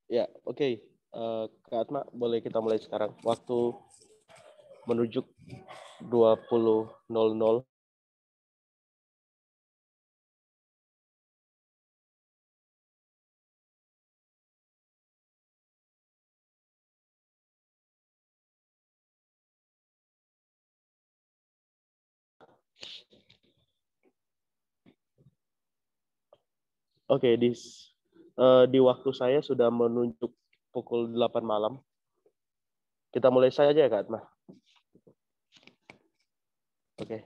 Ya, oke. Kak Atma, boleh kita mulai sekarang. Waktu menuju 20.00. Oke, di waktu saya sudah menunjuk pukul 8 malam. Kita mulai saja ya, Kak Atma. Oke.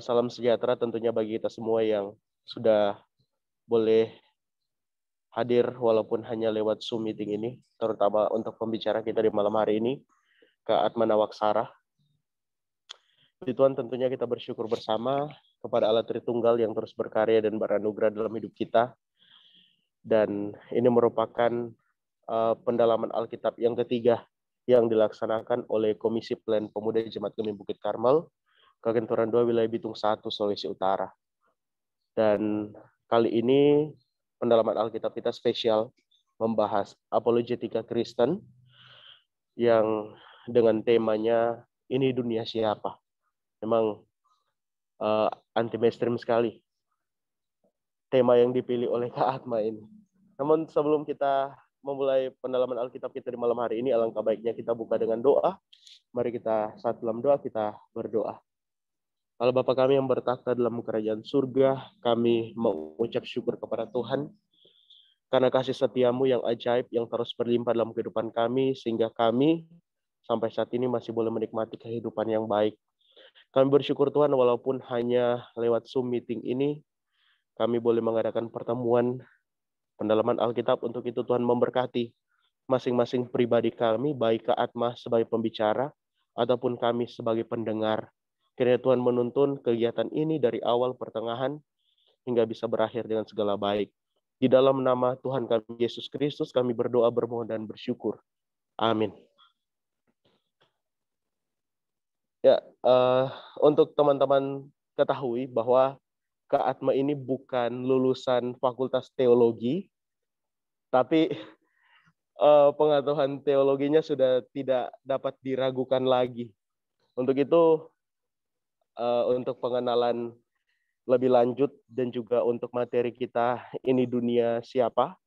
Salam sejahtera tentunya bagi kita semua yang sudah boleh hadir walaupun hanya lewat Zoom meeting ini, terutama untuk pembicara kita di malam hari ini, Kak Atma Nawaksara. Puji Tuhan, tentunya kita bersyukur bersama kepada Allah Tritunggal yang terus berkarya dan beranugerah dalam hidup kita. Dan ini merupakan pendalaman Alkitab yang ketiga yang dilaksanakan oleh Komisi Plan Pemuda Jemaat Gemim Bukit Karmel, Kagenturan 2 Wilayah Bitung 1, Sulawesi Utara. Dan kali ini pendalaman Alkitab kita spesial membahas apologetika Kristen yang dengan temanya ini dunia siapa. Memang anti-mainstream sekali tema yang dipilih oleh Kak Atma ini. Namun sebelum kita memulai pendalaman Alkitab kita di malam hari ini, alangkah baiknya kita buka dengan doa. Mari kita saat dalam doa kita berdoa. Allah Bapa kami yang bertakhta dalam kerajaan surga, kami mengucap syukur kepada Tuhan karena kasih setiamu yang ajaib yang terus berlimpah dalam kehidupan kami, sehingga kami sampai saat ini masih boleh menikmati kehidupan yang baik. Kami bersyukur Tuhan walaupun hanya lewat Zoom meeting ini, kami boleh mengadakan pertemuan pendalaman Alkitab. Untuk itu Tuhan memberkati masing-masing pribadi kami, baik Kak Atma sebagai pembicara ataupun kami sebagai pendengar. Kiranya Tuhan menuntun kegiatan ini dari awal pertengahan hingga bisa berakhir dengan segala baik. Di dalam nama Tuhan kami Yesus Kristus kami berdoa, bermohon dan bersyukur. Amin. Ya, untuk teman-teman ketahui bahwa Kak Atma ini bukan lulusan Fakultas Teologi, tapi pengetahuan teologinya sudah tidak dapat diragukan lagi. Untuk itu, untuk pengenalan lebih lanjut dan juga untuk materi kita ini dunia siapa,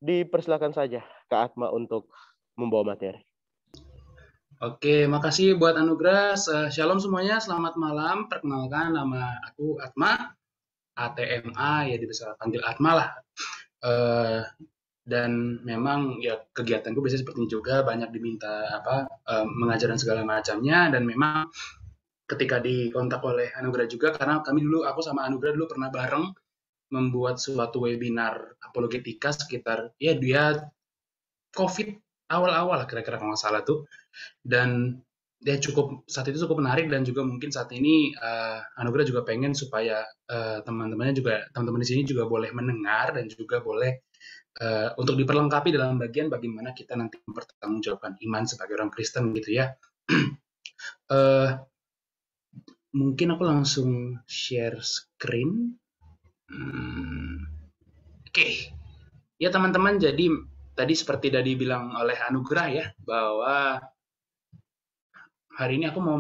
dipersilakan saja Kak Atma untuk membawa materi. Oke, makasih buat Anugerah. Shalom semuanya, selamat malam. Perkenalkan, nama aku Atma, ATMA, ya bisa panggil Atma lah. Dan memang ya kegiatanku biasanya seperti ini juga, banyak diminta mengajar dan segala macamnya. Dan memang ketika dikontak oleh Anugerah juga, karena aku sama Anugerah dulu pernah bareng membuat suatu webinar apologetika sekitar, ya dia COVID awal-awal kira-kira kalau nggak salah tuh. Dan dia saat itu cukup menarik, dan juga mungkin saat ini Anugerah juga pengen supaya teman-teman di sini juga boleh mendengar dan juga boleh untuk diperlengkapi dalam bagian bagaimana kita nanti mempertanggungjawabkan iman sebagai orang Kristen gitu ya. Mungkin aku langsung share screen. Hmm, Oke, ya teman-teman, jadi tadi seperti tadi bilang oleh Anugrah ya, bahwa hari ini aku mau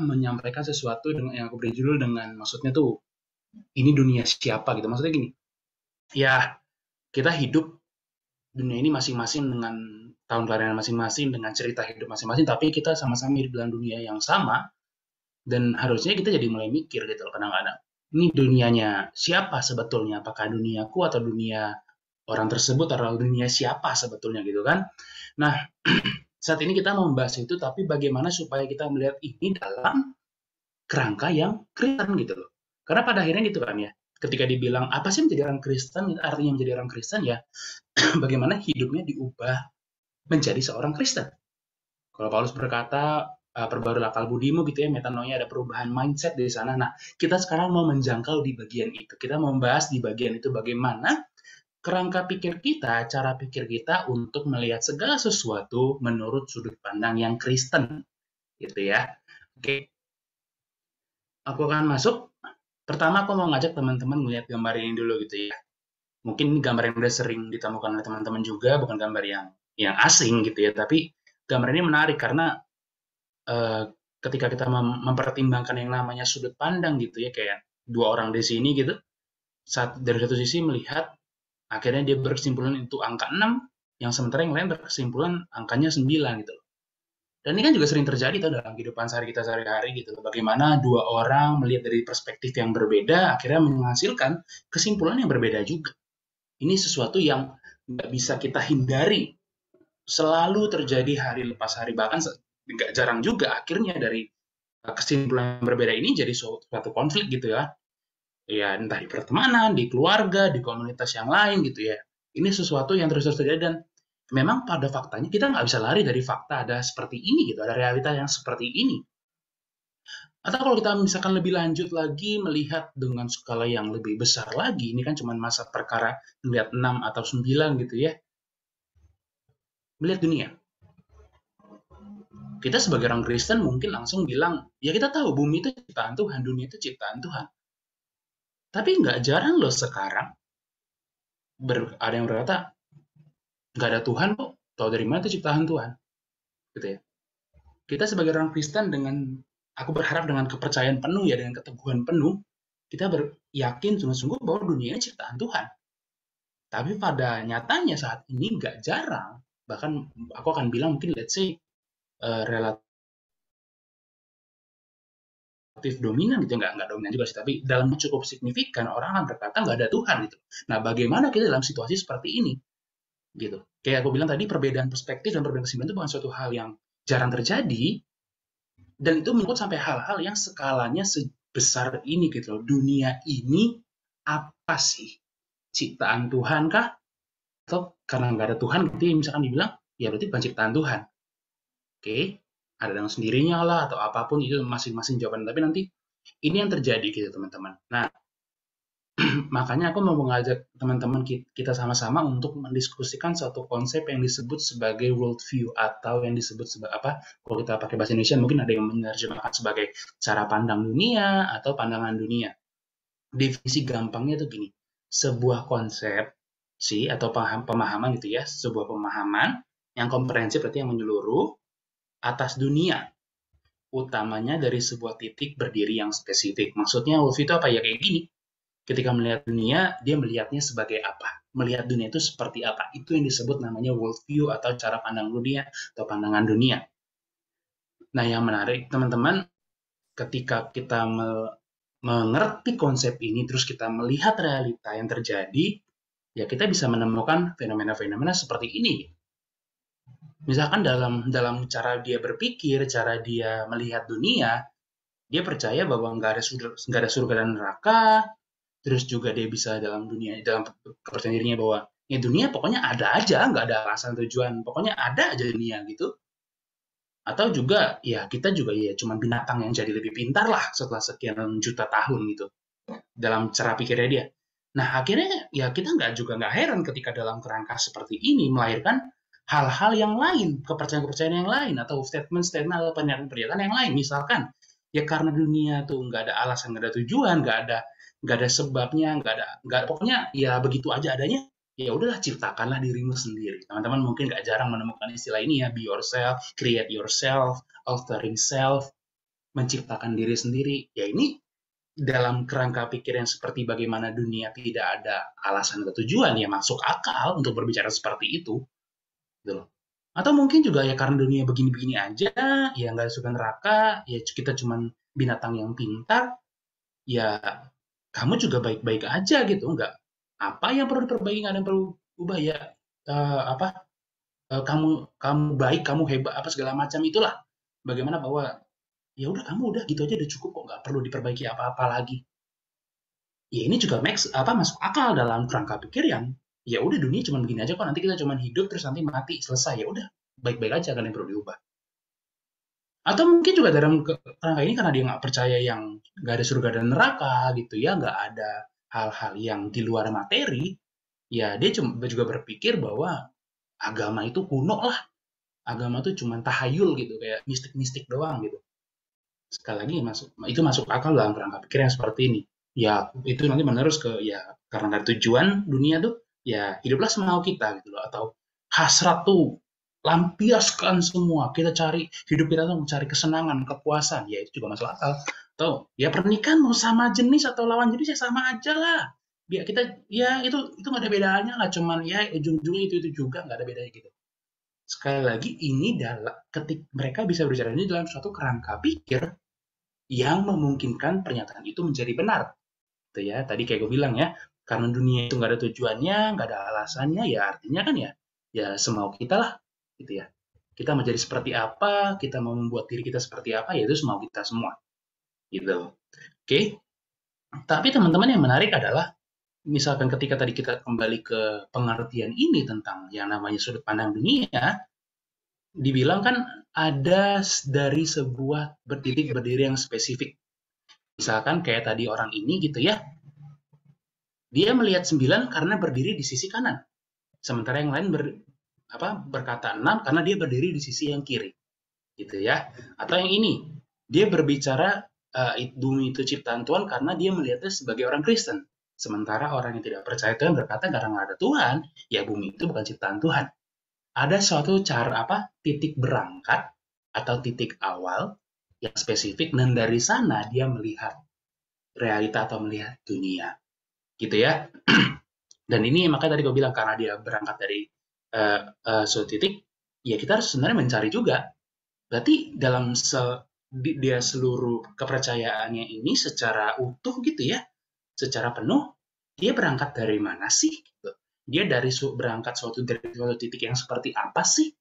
menyampaikan sesuatu dengan yang aku beri judul dengan maksudnya tuh ini dunia siapa gitu. Maksudnya gini, ya kita hidup dunia ini masing-masing dengan tahun kelahiran masing-masing, dengan cerita hidup masing-masing, tapi kita sama-sama hidup dalam dunia yang sama, dan harusnya kita jadi mulai mikir gitu loh kadang-kadang. Ini dunianya siapa sebetulnya? Apakah duniaku atau dunia orang tersebut atau dunia siapa sebetulnya gitu kan? Nah, saat ini kita mau membahas itu, tapi bagaimana supaya kita melihat ini dalam kerangka yang Kristen gitu loh. Karena pada akhirnya gitu kan ya, ketika dibilang apa sih menjadi orang Kristen, artinya menjadi orang Kristen ya, bagaimana hidupnya diubah menjadi seorang Kristen. Kalau Paulus berkata, perbarulah akal budimu gitu ya, metanoia, ada perubahan mindset di sana. Nah, kita sekarang mau menjangkau di bagian itu. Kita mau membahas di bagian itu bagaimana kerangka pikir kita, cara pikir kita untuk melihat segala sesuatu menurut sudut pandang yang Kristen, gitu ya. Oke, aku akan masuk. Pertama, aku mau ngajak teman-teman melihat gambar ini dulu gitu ya. Mungkin ini gambar yang udah sering ditemukan oleh teman-teman juga, bukan gambar yang asing gitu ya. Tapi gambar ini menarik karena eh, ketika kita mempertimbangkan yang namanya sudut pandang gitu ya, kayak dua orang di sini gitu, dari satu sisi melihat akhirnya dia berkesimpulan itu angka 6, yang sementara yang lain berkesimpulan angkanya 9 gitu loh. Dan ini kan juga sering terjadi tuh dalam kehidupan kita sehari-hari gitu loh. Bagaimana dua orang melihat dari perspektif yang berbeda akhirnya menghasilkan kesimpulan yang berbeda juga. Ini sesuatu yang nggak bisa kita hindari. Selalu terjadi hari lepas hari, bahkan nggak jarang juga akhirnya dari kesimpulan yang berbeda ini jadi suatu konflik gitu ya. Ya entah di pertemanan, di keluarga, di komunitas yang lain gitu ya. Ini sesuatu yang terus-terus terjadi dan memang pada faktanya kita nggak bisa lari dari fakta ada seperti ini gitu, ada realita yang seperti ini. Atau kalau kita misalkan lebih lanjut lagi melihat dengan skala yang lebih besar lagi, ini kan cuma masa perkara melihat 6 atau 9 gitu ya, melihat dunia. Kita sebagai orang Kristen mungkin langsung bilang, ya kita tahu bumi itu ciptaan Tuhan, dunia itu ciptaan Tuhan. Tapi nggak jarang loh sekarang ada yang berkata, nggak ada Tuhan kok, tahu dari mana itu ciptaan Tuhan, gitu ya. Kita sebagai orang Kristen aku berharap dengan kepercayaan penuh ya, dengan keteguhan penuh, kita yakin sungguh-sungguh bahwa dunia ini ciptaan Tuhan. Tapi pada nyatanya saat ini nggak jarang, bahkan aku akan bilang mungkin let's say relatif dominan gitu, nggak dominan juga sih, tapi dalam cukup signifikan orang akan berkata nggak ada Tuhan gitu. Nah, bagaimana kita dalam situasi seperti ini gitu? Kayak aku bilang tadi, perbedaan perspektif dan perbedaan kesimpulan itu bukan suatu hal yang jarang terjadi, dan itu menyangkut sampai hal-hal yang skalanya sebesar ini gitu loh. Dunia ini apa sih? Ciptaan Tuhan kah? Atau karena nggak ada Tuhan gitu ya, misalkan dibilang ya berarti bukan ciptaan Tuhan. Oke, ada dengan sendirinya lah atau apapun, itu masing-masing jawaban. Tapi nanti ini yang terjadi gitu teman-teman. Nah, makanya aku mau mengajak teman-teman kita sama-sama untuk mendiskusikan suatu konsep yang disebut sebagai worldview, atau yang disebut sebagai apa, kalau kita pakai bahasa Indonesia mungkin ada yang menerjemahkan sebagai cara pandang dunia atau pandangan dunia. Definisi gampangnya itu gini, sebuah konsep sih atau pemahaman gitu ya, sebuah pemahaman yang komprehensif, berarti yang menyeluruh atas dunia, utamanya dari sebuah titik berdiri yang spesifik. Maksudnya worldview itu apa ya, kayak gini, ketika melihat dunia, dia melihatnya sebagai apa? Melihat dunia itu seperti apa? Itu yang disebut namanya worldview atau cara pandang dunia atau pandangan dunia. Nah, yang menarik teman-teman, ketika kita mengerti konsep ini, terus kita melihat realita yang terjadi, ya kita bisa menemukan fenomena-fenomena seperti ini. Misalkan dalam cara dia berpikir, cara dia melihat dunia, dia percaya bahwa nggak ada surga dan neraka. Terus juga dia bisa dalam kepercayaan dirinya bahwa ya dunia pokoknya ada aja, nggak ada alasan tujuan, pokoknya ada aja dunia gitu. Atau juga ya kita juga ya cuma binatang yang jadi lebih pintar lah setelah sekian juta tahun gitu dalam cara pikirnya dia. Nah akhirnya ya kita nggak heran ketika dalam kerangka seperti ini melahirkan hal-hal yang lain, kepercayaan-kepercayaan yang lain, atau statement-statement atau pernyataan-pernyataan yang lain. Misalkan ya karena dunia tuh nggak ada alasan, nggak ada tujuan, nggak ada nggak ada sebabnya, nggak pokoknya ya begitu aja adanya. Ya udahlah, ciptakanlah dirimu sendiri. Teman-teman mungkin nggak jarang menemukan istilah ini ya, be yourself, create yourself, altering self, menciptakan diri sendiri. Ya ini dalam kerangka pikir yang seperti bagaimana dunia tidak ada alasan atau tujuan, ya masuk akal untuk berbicara seperti itu, gitu loh. Atau mungkin juga ya karena dunia begini-begini aja, ya nggak suka neraka, ya kita cuman binatang yang pintar, ya kamu juga baik-baik aja gitu, nggak apa yang perlu diperbaiki, nggak ada yang perlu ubah ya. Apa kamu kamu baik, kamu hebat, apa segala macam itulah. Bagaimana bahwa ya udah kamu udah gitu aja udah cukup kok, nggak perlu diperbaiki apa-apa lagi. Ya ini juga masuk akal dalam kerangka pikir yang ya udah dunia cuma begini aja kok, nanti kita cuma hidup terus nanti mati selesai, ya udah baik-baik aja kan yang perlu diubah. Atau mungkin juga dalam kerangka ini karena dia nggak percaya yang nggak ada surga dan neraka gitu ya, nggak ada hal-hal yang di luar materi, ya dia cuma juga berpikir bahwa agama itu kuno lah, agama itu cuma tahayul gitu, kayak mistik-mistik doang gitu. Sekali lagi itu masuk akal dalam kerangka pikir yang seperti ini. Ya itu nanti menerus ke ya karena dari tujuan dunia tuh ya hiduplah semau kita gitu loh, atau hasrat tuh lampiaskan semua, kita cari hidup kita tuh mencari kesenangan, kepuasan, ya itu juga masuk akal. Atau ya pernikahan mau sama jenis atau lawan jenis ya sama aja lah, biar kita ya itu nggak ada bedanya lah, cuman ya ujung-ujungnya itu juga nggak ada bedanya gitu. Sekali lagi ini dalam ketik mereka bisa berbicara ini dalam suatu kerangka pikir yang memungkinkan pernyataan itu menjadi benar. Gitu ya. Tadi kayak gue bilang ya, karena dunia itu nggak ada tujuannya, nggak ada alasannya, ya artinya kan ya semau kita lah, gitu ya. Kita mau jadi seperti apa, kita mau membuat diri kita seperti apa, ya itu semau kita semua, gitu. Oke. Tapi teman-teman yang menarik adalah, misalkan ketika tadi kita kembali ke pengertian ini tentang yang namanya sudut pandang dunia, dibilang kan ada dari sebuah titik berdiri yang spesifik. Misalkan kayak tadi orang ini gitu ya, dia melihat 9 karena berdiri di sisi kanan. Sementara yang lain berkata 6 karena dia berdiri di sisi yang kiri. Gitu ya. Atau yang ini, dia berbicara bumi itu ciptaan Tuhan karena dia melihatnya sebagai orang Kristen. Sementara orang yang tidak percaya Tuhan berkata karena nggak ada Tuhan, ya bumi itu bukan ciptaan Tuhan. Ada suatu cara titik berangkat atau titik awal yang spesifik, dan dari sana dia melihat realita atau melihat dunia. Gitu ya. Dan ini makanya tadi gue bilang karena dia berangkat dari suatu titik, ya kita harus sebenarnya mencari juga. Berarti dalam dia seluruh kepercayaannya ini secara utuh gitu ya, secara penuh, dia berangkat dari mana sih? Gitu. Dia berangkat dari suatu titik yang seperti apa sih?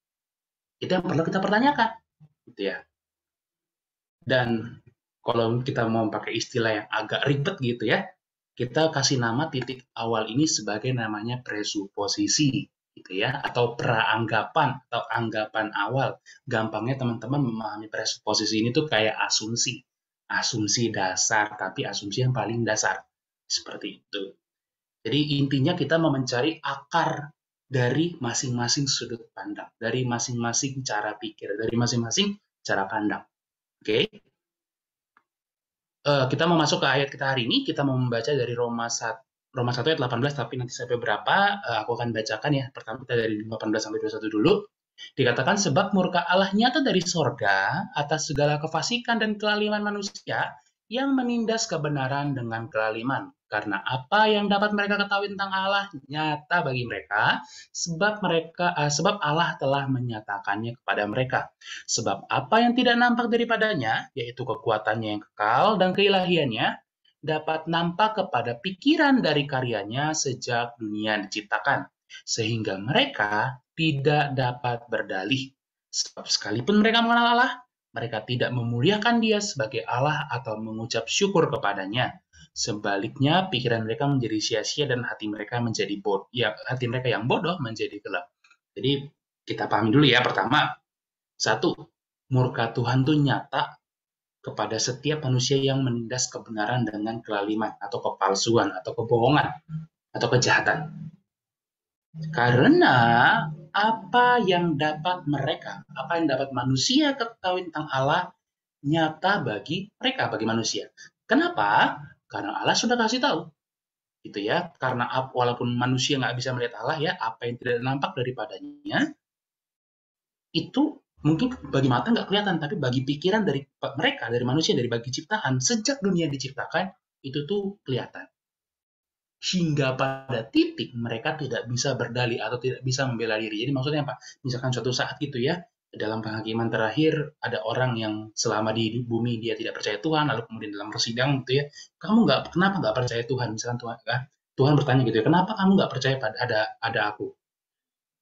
Itu yang perlu kita pertanyakan, gitu ya. Dan kalau kita mau pakai istilah yang agak ribet gitu ya, kita kasih nama titik awal ini sebagai namanya presuposisi gitu ya, atau praanggapan atau anggapan awal. Gampangnya teman-teman memahami presuposisi ini tuh kayak asumsi dasar, tapi asumsi yang paling dasar seperti itu. Jadi intinya kita mau mencari akar dari masing-masing sudut pandang, dari masing-masing cara pikir, dari masing-masing cara pandang. Oke? Kita mau masuk ke ayat kita hari ini, kita mau membaca dari Roma 1 ayat 18, tapi nanti sampai berapa, aku akan bacakan ya. Pertama kita dari 18 sampai 21 dulu. Dikatakan, sebab murka Allah nyata dari sorga atas segala kefasikan dan kelaliman manusia yang menindas kebenaran dengan kelaliman. Karena apa yang dapat mereka ketahui tentang Allah nyata bagi mereka, sebab Allah telah menyatakannya kepada mereka. Sebab apa yang tidak nampak daripadanya, yaitu kekuatannya yang kekal dan keilahiannya, dapat nampak kepada pikiran dari karyanya sejak dunia diciptakan, sehingga mereka tidak dapat berdalih. Sebab sekalipun mereka mengenal Allah, mereka tidak memuliakan Dia sebagai Allah atau mengucap syukur kepadanya. Sebaliknya, pikiran mereka menjadi sia-sia dan hati mereka yang bodoh menjadi gelap. Jadi kita pahami dulu ya. Pertama, satu, murka Tuhan itu nyata kepada setiap manusia yang menindas kebenaran dengan kelaliman atau kepalsuan atau kebohongan atau kejahatan. Karena apa yang dapat manusia ketahui tentang Allah nyata bagi mereka, bagi manusia. Kenapa? Karena Allah sudah kasih tahu, gitu ya. Karena walaupun manusia nggak bisa melihat Allah ya, apa yang tidak nampak daripadanya itu mungkin bagi mata nggak kelihatan, tapi bagi pikiran dari mereka, dari manusia, dari bagi ciptaan, sejak dunia diciptakan, itu tuh kelihatan. Hingga pada titik mereka tidak bisa berdalih atau tidak bisa membela diri. Jadi maksudnya apa? Misalkan suatu saat gitu ya, dalam penghakiman terakhir ada orang yang selama di bumi dia tidak percaya Tuhan, lalu kemudian dalam persidangan gitu ya, kenapa nggak percaya Tuhan? Misalkan Tuhan bertanya gitu ya, kenapa kamu nggak percaya pada ada aku?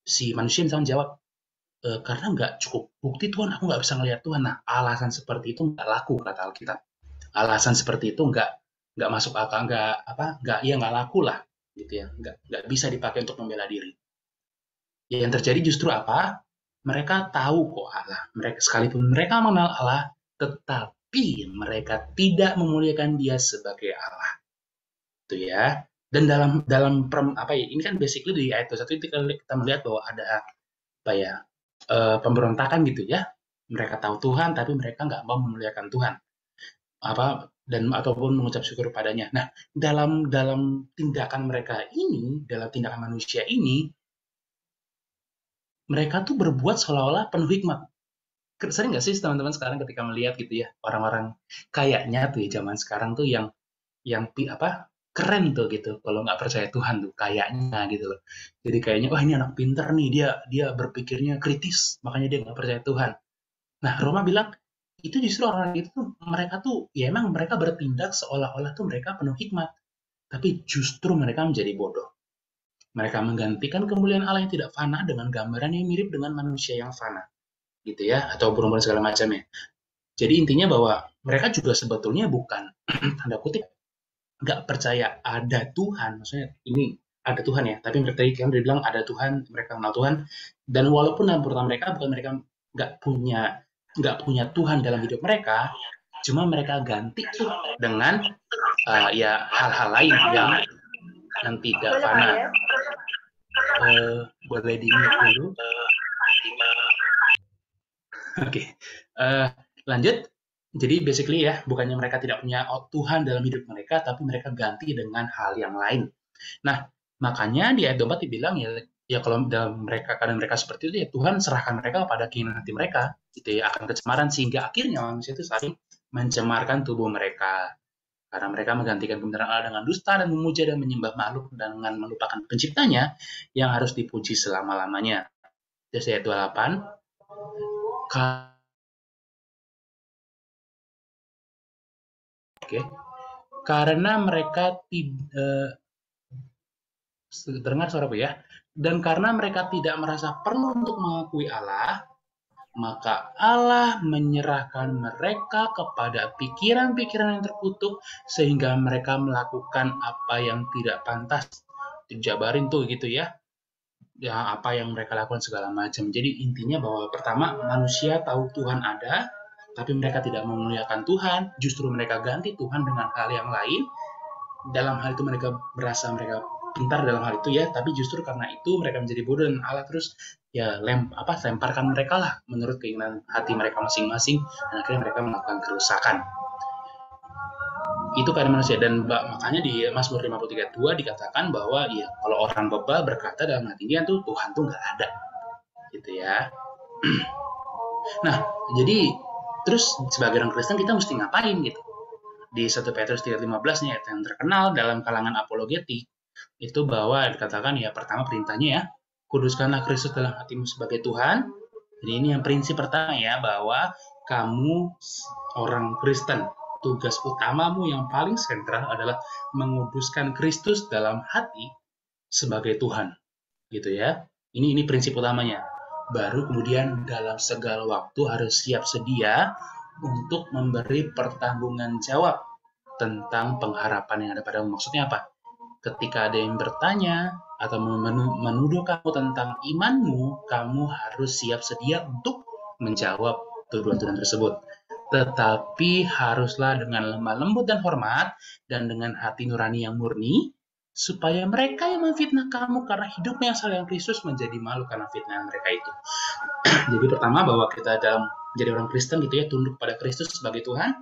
Si manusia misalkan jawab, karena nggak cukup bukti Tuhan, aku nggak bisa ngelihat Tuhan. Nah, alasan seperti itu nggak laku kata Alkitab. Alasan seperti itu nggak masuk akal, nggak laku lah, gitu ya, nggak bisa dipakai untuk membela diri. Ya, yang terjadi justru apa? Mereka tahu kok Allah, mereka sekalipun mereka mengenal Allah, tetapi mereka tidak memuliakan Dia sebagai Allah, itu ya. Dan dalam apa ya? Ini kan basically di ayat 21 itu kita melihat bahwa ada apa ya? Pemberontakan gitu ya. Mereka tahu Tuhan tapi mereka nggak mau memuliakan Tuhan. Ataupun mengucap syukur padanya. Nah, dalam tindakan mereka ini, dalam tindakan manusia ini, mereka tuh berbuat seolah-olah penuh hikmat. Sering nggak sih teman-teman sekarang ketika melihat gitu ya, orang-orang kayaknya tuh ya zaman sekarang tuh yang keren tuh gitu, kalau nggak percaya Tuhan tuh kayaknya gitu loh. Jadi kayaknya wah ini anak pinter nih, dia berpikirnya kritis, makanya dia nggak percaya Tuhan. Nah, Roma bilang itu justru orang itu tuh mereka tuh ya emang mereka bertindak seolah-olah tuh mereka penuh hikmat, tapi justru mereka menjadi bodoh. Mereka menggantikan kemuliaan Allah yang tidak fana dengan gambaran yang mirip dengan manusia yang fana, gitu ya, atau burung-burung segala macamnya. Jadi intinya bahwa mereka juga sebetulnya bukan tanda kutip nggak percaya ada Tuhan, maksudnya ini ada Tuhan ya, tapi mereka tadi kan bilang ada Tuhan, mereka kenal Tuhan, dan walaupun dalam pertama mereka bukan mereka nggak punya Tuhan dalam hidup mereka, cuma mereka ganti tuh dengan ya hal-hal lain yang tidak fana. Boleh di-mute dulu. Oke. Lanjut. Jadi basically ya, bukannya mereka tidak punya Tuhan dalam hidup mereka, tapi mereka ganti dengan hal yang lain. Nah, makanya di ayat 24 dibilang ya kalau dalam keadaan mereka seperti itu ya Tuhan serahkan mereka kepada keinginan hati mereka, gitu ya, akan kecemaran sehingga akhirnya manusia itu saling mencemarkan tubuh mereka. Karena mereka menggantikan kebenaran Allah dengan dusta dan memuja dan menyembah makhluk dengan melupakan penciptanya yang harus dipuji selama-lamanya. Jadi ayat 28. Oke. Karena mereka tidak dengar suara ya. Dan karena mereka tidak merasa perlu untuk mengakui Allah, maka Allah menyerahkan mereka kepada pikiran-pikiran yang terkutuk sehingga mereka melakukan apa yang tidak pantas. Dijabarin tuh gitu ya. Ya apa yang mereka lakukan segala macam. Jadi intinya bahwa pertama manusia tahu Tuhan ada, tapi mereka tidak memuliakan Tuhan, justru mereka ganti Tuhan dengan hal yang lain. Dalam hal itu mereka merasa mereka pintar dalam hal itu ya, tapi justru karena itu mereka menjadi bodoh dan Allah terus ya lemparkan mereka lah menurut keinginan hati mereka masing-masing dan akhirnya mereka melakukan kerusakan. Itu karena manusia dan makanya di Mazmur 53:2 dikatakan bahwa ya kalau orang bebal berkata dalam hatinya tuh Tuhan tuh nggak ada, gitu ya. Nah, jadi terus sebagai orang Kristen kita mesti ngapain gitu? Di 1 Petrus 3:15 nih yang terkenal dalam kalangan apologetik itu bahwa dikatakan ya pertama perintahnya ya kuduskanlah Kristus dalam hatimu sebagai Tuhan. Jadi ini yang prinsip pertama ya bahwa kamu orang Kristen tugas utamamu yang paling sentral adalah menguduskan Kristus dalam hati sebagai Tuhan, gitu ya. Ini prinsip utamanya. Baru kemudian dalam segala waktu harus siap sedia untuk memberi pertanggungan jawab tentang pengharapan yang ada padamu. Maksudnya apa? Ketika ada yang bertanya atau menuduh kamu tentang imanmu, kamu harus siap sedia untuk menjawab tuduhan-tuduhan tersebut. Tetapi haruslah dengan lemah lembut dan hormat dan dengan hati nurani yang murni, supaya mereka yang memfitnah kamu karena hidupnya yang salah dengan Kristus menjadi malu karena fitnah mereka itu. Jadi pertama bahwa kita dalam jadi orang Kristen gitu ya tunduk pada Kristus sebagai Tuhan.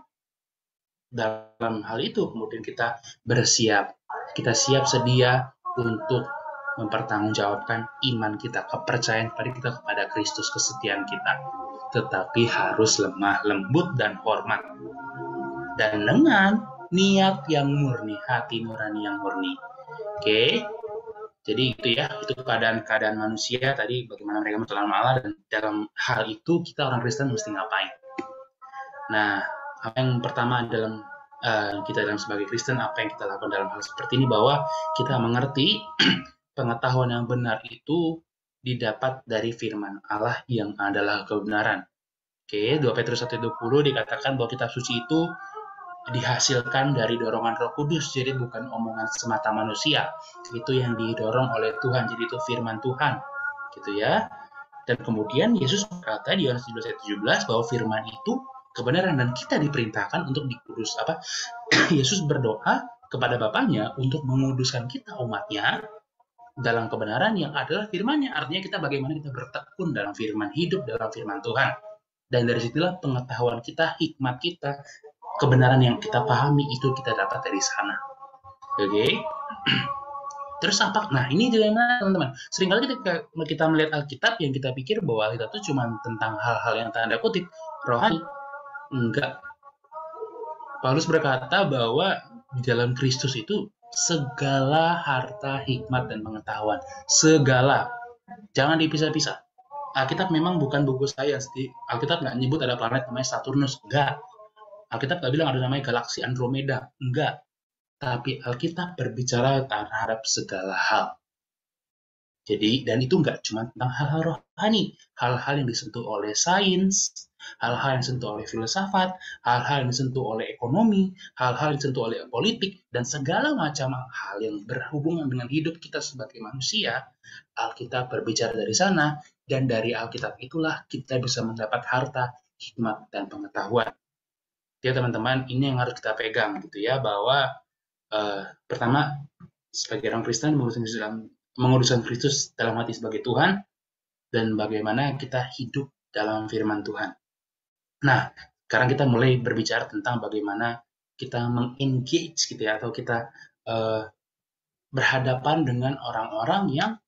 dalam hal itu kemudian kita bersiap, kita siap sedia untuk mempertanggungjawabkan iman kita, kepercayaan kita kepada Kristus, kesetiaan kita. Tetapi harus lemah lembut dan hormat, dan dengan niat yang murni, hati nurani yang murni. Oke, jadi itu ya, itu keadaan manusia tadi, bagaimana mereka melawan Allah, dan dalam hal itu kita orang Kristen mesti ngapain. Nah, apa yang pertama dalam kita dalam sebagai Kristen, apa yang kita lakukan dalam hal seperti ini, bahwa kita mengerti pengetahuan yang benar itu didapat dari firman Allah yang adalah kebenaran. Oke, 2 Petrus 1:20 dikatakan bahwa kitab suci itu dihasilkan dari dorongan Roh Kudus, jadi bukan omongan semata manusia. Itu yang didorong oleh Tuhan, jadi itu firman Tuhan, gitu ya. Dan kemudian Yesus berkata di Yohanes 17 bahwa firman itu kebenaran, dan kita diperintahkan untuk dikudus. Yesus berdoa kepada Bapaknya untuk menguduskan kita, umatnya, dalam kebenaran yang adalah firman-Nya. Artinya kita bagaimana kita bertekun dalam firman, hidup dalam firman Tuhan. Dan dari situlah pengetahuan kita, hikmat kita, kebenaran yang kita pahami itu kita dapat dari sana. Oke? Terus apa? Nah, ini dilema, teman-teman. Seringkali kita melihat Alkitab, yang kita pikir bahwa Alkitab itu cuma tentang hal-hal yang tanda kutip rohani. Enggak. Paulus berkata bahwa di dalam Kristus itu segala harta, hikmat, dan pengetahuan. Segala. Jangan dipisah-pisah. Alkitab memang bukan buku sains. Alkitab nggak nyebut ada planet namanya Saturnus. Enggak. Alkitab nggak bilang ada namanya galaksi Andromeda. Enggak. Tapi Alkitab berbicara terhadap segala hal. Jadi, dan itu nggak cuma tentang hal-hal rohani, hal-hal yang disentuh oleh sains, hal-hal yang disentuh oleh filsafat, hal-hal yang disentuh oleh ekonomi, hal-hal yang disentuh oleh politik, dan segala macam hal yang berhubungan dengan hidup kita sebagai manusia. Alkitab berbicara dari sana, dan dari Alkitab itulah kita bisa mendapat harta, hikmat, dan pengetahuan. Ya teman-teman, ini yang harus kita pegang gitu ya, bahwa pertama, sebagai orang Kristen menguduskan Kristus dalam hati sebagai Tuhan, dan bagaimana kita hidup dalam firman Tuhan. Nah, sekarang kita mulai berbicara tentang bagaimana kita mengengage gitu ya, atau kita berhadapan dengan orang-orang yang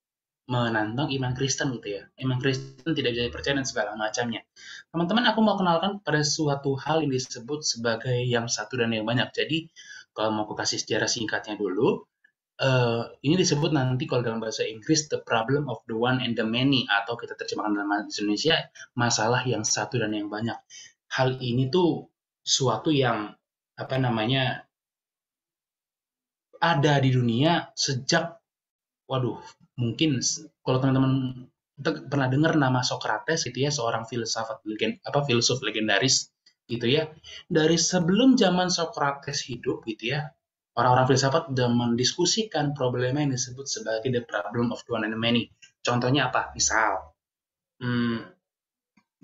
menantang iman Kristen gitu ya. Iman Kristen tidak bisa dipercaya dan segala macamnya. Teman-teman, aku mau kenalkan pada suatu hal yang disebut sebagai yang satu dan yang banyak. Jadi, kalau mau aku kasih sejarah singkatnya dulu, ini disebut nanti kalau dalam bahasa Inggris the problem of the one and the many, atau kita terjemahkan dalam bahasa Indonesia masalah yang satu dan yang banyak. Hal ini tuh suatu yang ada di dunia sejak mungkin kalau teman-teman pernah dengar nama Socrates gitu ya, seorang filsuf legendaris gitu ya. Dari sebelum zaman Socrates hidup gitu ya, orang-orang filsafat sudah mendiskusikan problema yang disebut sebagai the problem of the one and the many. Contohnya apa?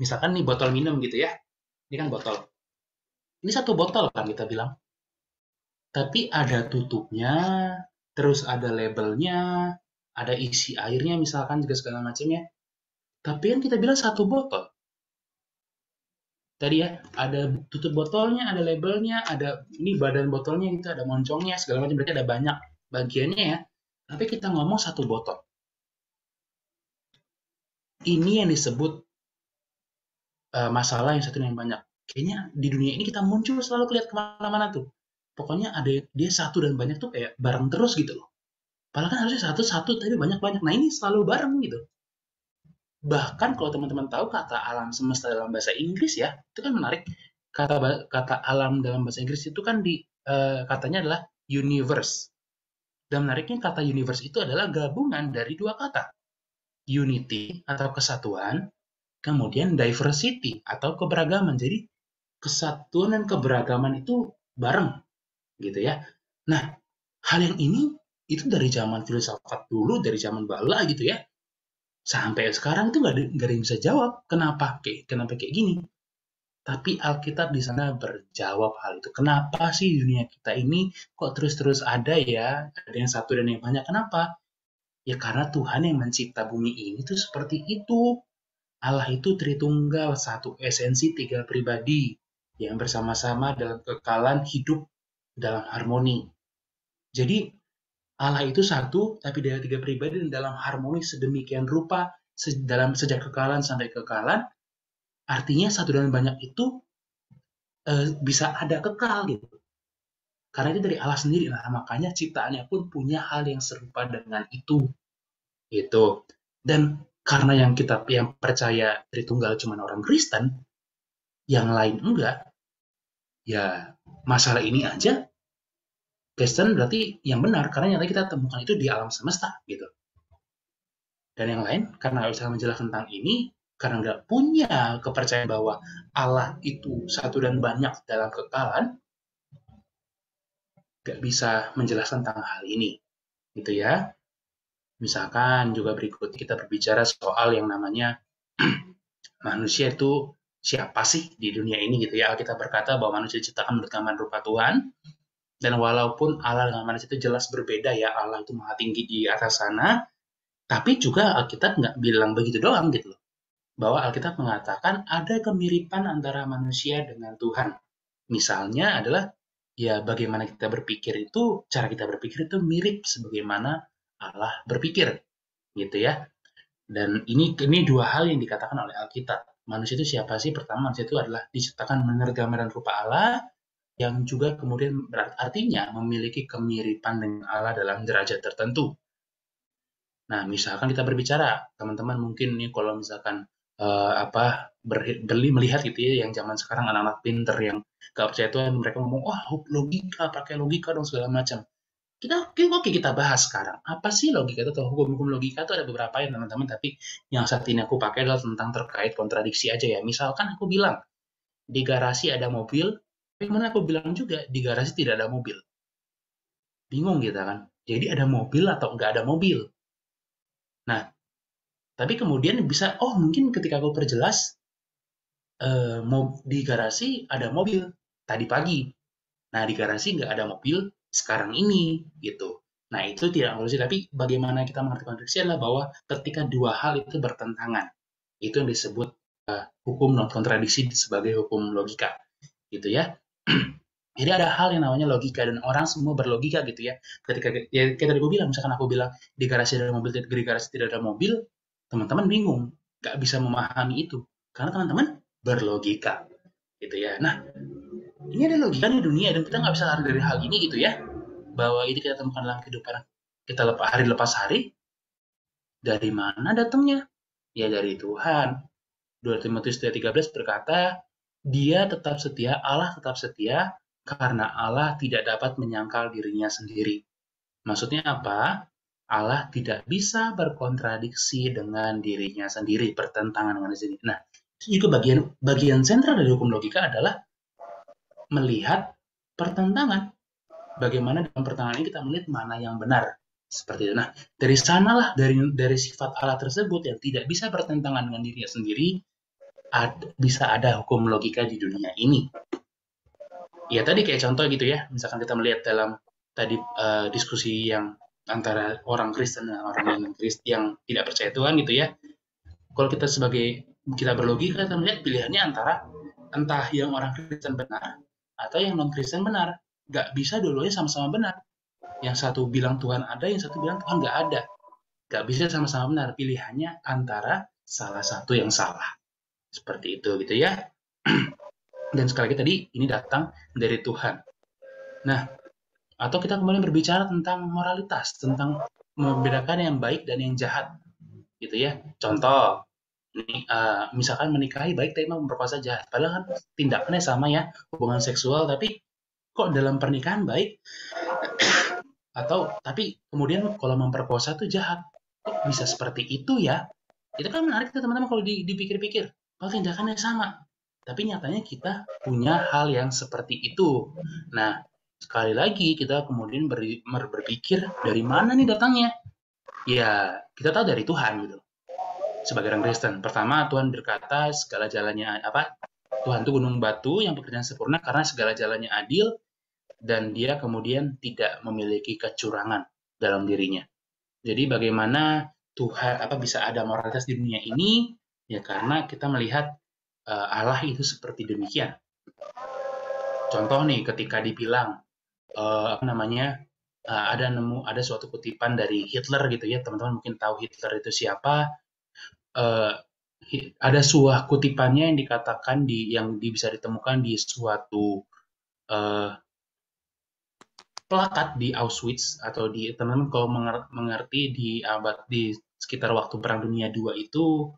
Misalkan nih botol minum gitu ya. Ini kan botol. Ini satu botol kan kita bilang. Tapi ada tutupnya, terus ada labelnya, ada isi airnya misalkan juga segala macamnya. Tapi kan kita bilang satu botol. Tadi ya, ada tutup botolnya, ada labelnya, ada ini badan botolnya gitu, ada moncongnya, segala macam, berarti ada banyak bagiannya ya. Tapi kita ngomong satu botol. Ini yang disebut masalah yang satu yang banyak. Kayaknya di dunia ini kita muncul selalu lihat kemana-mana tuh. Pokoknya ada dia satu dan banyak tuh kayak bareng terus gitu loh. Padahal kan harusnya satu-satu tapi banyak-banyak. Nah ini selalu bareng gitu. Bahkan kalau teman-teman tahu kata alam semesta dalam bahasa Inggris ya, itu kan menarik. Kata alam dalam bahasa Inggris itu kan katanya adalah universe. Dan menariknya kata universe itu adalah gabungan dari dua kata. Unity atau kesatuan, kemudian diversity atau keberagaman. Jadi kesatuan dan keberagaman itu bareng gitu ya. Nah, hal yang ini itu dari zaman filsafat dulu, dari zaman bala gitu ya. Sampai sekarang itu nggak ada yang bisa jawab kenapa kayak gini. Tapi Alkitab di sana berjawab hal itu. Kenapa sih dunia kita ini kok terus-terus ada ya? Ada yang satu dan yang banyak. Kenapa? Ya karena Tuhan yang mencipta bumi ini tuh seperti itu. Allah itu Tritunggal, satu esensi, tiga pribadi. yang bersama-sama dalam kekekalan hidup dalam harmoni. Jadi Allah itu satu, tapi dari tiga pribadi dan dalam harmoni sedemikian rupa dalam sejak kekalan sampai kekalan. Artinya satu dan banyak itu bisa ada kekal gitu. Karena itu dari Allah sendiri. Nah, makanya ciptaannya pun punya hal yang serupa dengan itu. Gitu. Dan karena yang percaya Tritunggal cuma orang Kristen, yang lain enggak, ya masalah ini aja Kristen berarti yang benar karena nyata kita temukan itu di alam semesta gitu. Dan yang lain karena nggak bisa menjelaskan tentang ini, karena nggak punya kepercayaan bahwa Allah itu satu dan banyak dalam kekalan, nggak bisa menjelaskan tentang hal ini, gitu ya. Misalkan juga berikut kita berbicara soal yang namanya manusia itu siapa sih di dunia ini gitu ya. Kita berkata bahwa manusia diciptakan menurut gambar rupa Tuhan, dan walaupun Allah dengan manusia itu jelas berbeda ya, Allah itu maha tinggi di atas sana, tapi juga Alkitab nggak bilang begitu doang gitu loh. Bahwa Alkitab mengatakan ada kemiripan antara manusia dengan Tuhan. Misalnya adalah ya bagaimana kita berpikir itu, cara kita berpikir itu mirip sebagaimana Allah berpikir, gitu ya. Dan ini dua hal yang dikatakan oleh Alkitab. Manusia itu siapa sih? Pertama, manusia itu adalah diciptakan menurut gambaran rupa Allah, yang juga kemudian artinya memiliki kemiripan dengan Allah dalam derajat tertentu. Nah, misalkan kita berbicara, teman-teman mungkin nih kalau misalkan melihat gitu ya, yang zaman sekarang anak-anak pinter yang gak percaya Tuhan, mereka ngomong, wah logika, pakai logika dong segala macam. Oke, kita bahas sekarang. Apa sih logika itu atau hukum-hukum logika itu ada beberapa ya teman-teman, tapi yang saat ini aku pakai adalah tentang terkait kontradiksi aja ya. Misalkan aku bilang, di garasi ada mobil, tapi kemudian aku bilang juga, di garasi tidak ada mobil. Bingung gitu kan. Jadi ada mobil atau nggak ada mobil. Nah, tapi kemudian bisa, oh mungkin ketika aku perjelas, di garasi ada mobil tadi pagi. Nah, di garasi nggak ada mobil sekarang ini, gitu. Nah, itu tidak kontradiksi, tapi bagaimana kita mengerti kontradiksi adalah bahwa ketika dua hal itu bertentangan, itu yang disebut hukum non kontradiksi sebagai hukum logika, gitu ya. Jadi ada hal yang namanya logika dan orang semua berlogika gitu ya. Ketika ya kayak tadi gue bilang, misalkan aku bilang di garasi ada mobil, di garasi tidak ada mobil, teman-teman bingung, nggak bisa memahami itu karena teman-teman berlogika gitu ya. Nah, ini ada logika di dunia dan kita nggak bisa lari dari hal ini gitu ya. Bahwa ini kita temukan dalam kehidupan kita lepas hari, dari mana datangnya? Ya dari Tuhan. 2 Timotius 3:13 berkata, dia tetap setia, Allah tetap setia, karena Allah tidak dapat menyangkal dirinya sendiri. Maksudnya apa? Allah tidak bisa berkontradiksi dengan dirinya sendiri, bertentangan dengan diri. Nah, itu juga bagian sentral dari hukum logika adalah melihat pertentangan. Bagaimana dalam pertentangan ini kita melihat mana yang benar. Seperti itu. Nah, dari sanalah dari sifat Allah tersebut yang tidak bisa bertentangan dengan dirinya sendiri, bisa ada hukum logika di dunia ini. Ya tadi kayak contoh gitu ya, misalkan kita melihat dalam tadi diskusi yang antara orang Kristen dan orang yang tidak percaya Tuhan gitu ya. Kalau kita berlogika, kita melihat pilihannya antara entah yang orang Kristen benar atau yang non Kristen benar. Gak bisa dua-duanya sama-sama benar. Yang satu bilang Tuhan ada, yang satu bilang Tuhan gak ada. Gak bisa sama-sama benar. Pilihannya antara salah satu yang salah. Seperti itu gitu ya. Dan sekali lagi tadi ini datang dari Tuhan. Nah, atau kita kemudian berbicara tentang moralitas, tentang membedakan yang baik dan yang jahat, gitu ya. Contoh, ini, misalkan menikahi baik tapi memperkosa jahat. Padahal kan tindakannya sama ya, hubungan seksual, tapi kok dalam pernikahan baik, atau tapi kemudian kalau memperkosa tuh jahat. Kok bisa seperti itu ya? Itu kan menarik tuh teman-teman kalau dipikir-pikir. Kalau tindakannya sama, tapi nyatanya kita punya hal yang seperti itu. Nah, sekali lagi kita kemudian berpikir dari mana nih datangnya? Ya, kita tahu dari Tuhan gitu. Sebagai orang Kristen, pertama Tuhan berkata segala jalannya apa? Tuhan itu gunung batu yang pekerjaan sempurna karena segala jalannya adil dan dia kemudian tidak memiliki kecurangan dalam dirinya. Jadi bagaimana Tuhan bisa ada moralitas di dunia ini? Ya karena kita melihat Allah itu seperti demikian. Contoh nih, ketika dibilang apa namanya, ada suatu kutipan dari Hitler gitu ya, teman-teman mungkin tahu Hitler itu siapa. eh, ada sebuah kutipannya yang dikatakan bisa ditemukan di suatu eh, plakat di Auschwitz, atau di teman-teman kalau mengerti di sekitar waktu Perang Dunia II itu,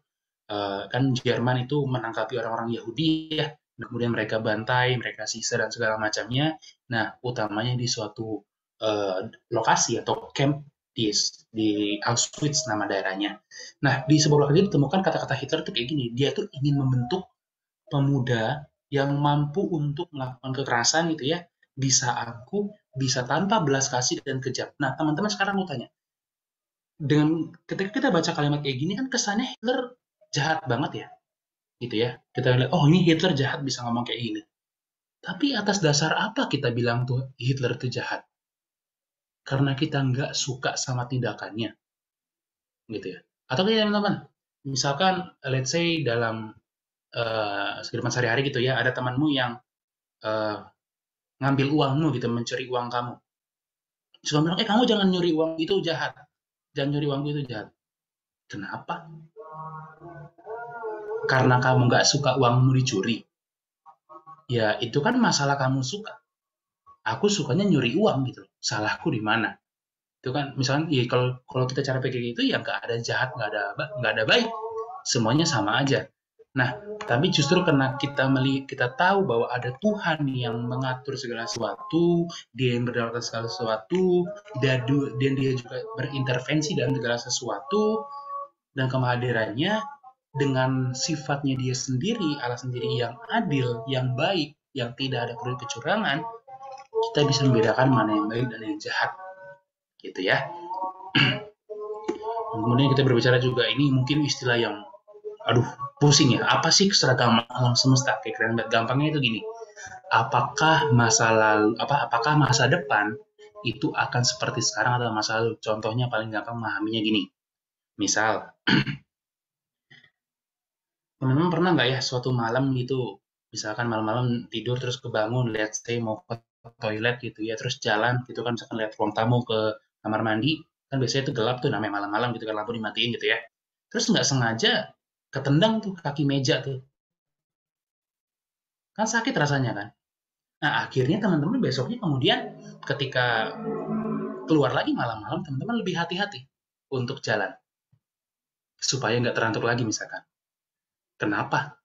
kan Jerman itu menangkapi orang-orang Yahudi ya, kemudian mereka bantai, mereka sisa dan segala macamnya. Nah, utamanya di suatu eh, lokasi atau camp di Auschwitz nama daerahnya. Nah, di sebuah lokasi ditemukan kata-kata Hitler tuh kayak gini, dia tuh ingin membentuk pemuda yang mampu untuk melakukan kekerasan gitu ya, bisa angkuh, bisa tanpa belas kasih dan kejam. Nah, teman-teman sekarang mau tanya, dengan ketika kita baca kalimat kayak gini kan kesannya Hitler jahat banget ya, gitu ya. Kita lihat, oh ini Hitler jahat bisa ngomong kayak gini. Tapi atas dasar apa kita bilang tuh Hitler itu jahat? Karena kita nggak suka sama tindakannya, gitu ya. Atau kayak teman-teman, misalkan let's say dalam kehidupan sehari-hari gitu ya, ada temanmu yang eh, ngambil uangmu gitu, mencuri uang kamu. Terus kamu bilang, kamu jangan nyuri uang itu jahat. Jangan nyuri uangku itu jahat. Kenapa? Karena kamu nggak suka uangmu dicuri. Ya itu kan masalah kamu suka. Aku sukanya nyuri uang gitu. Salahku di mana? Itu kan misalkan ya, kalau kalau kita cara pikir gitu ya nggak ada jahat, nggak ada baik. Semuanya sama aja. Nah, tapi justru karena kita tahu bahwa ada Tuhan yang mengatur segala sesuatu, Dia yang berdaulat atas segala sesuatu, dan Dia juga berintervensi dalam segala sesuatu, dan kehadirannya dengan sifatnya Dia sendiri, Allah sendiri yang adil, yang baik, yang tidak ada kecurangan, kita bisa membedakan mana yang baik dan yang jahat, gitu ya. Kemudian kita berbicara juga, ini mungkin istilah yang aduh pusing ya, apa sih keseragaman alam semesta, kayak keren banget. Gampangnya itu gini, apakah masa depan itu akan seperti sekarang atau masa lalu? Contohnya paling gampang memahaminya gini, misal teman-teman pernah nggak ya suatu malam gitu, misalkan malam-malam tidur terus kebangun, let's say mau ke toilet gitu ya, terus jalan gitu kan, misalkan lihat ruang tamu ke kamar mandi, kan biasanya itu gelap tuh, namanya malam-malam gitu kan, lampu dimatiin gitu ya, terus nggak sengaja ketendang tuh kaki meja tuh, kan sakit rasanya kan. Nah, akhirnya teman-teman besoknya kemudian ketika keluar lagi malam-malam, teman-teman lebih hati-hati untuk jalan supaya nggak terantuk lagi misalkan. Kenapa?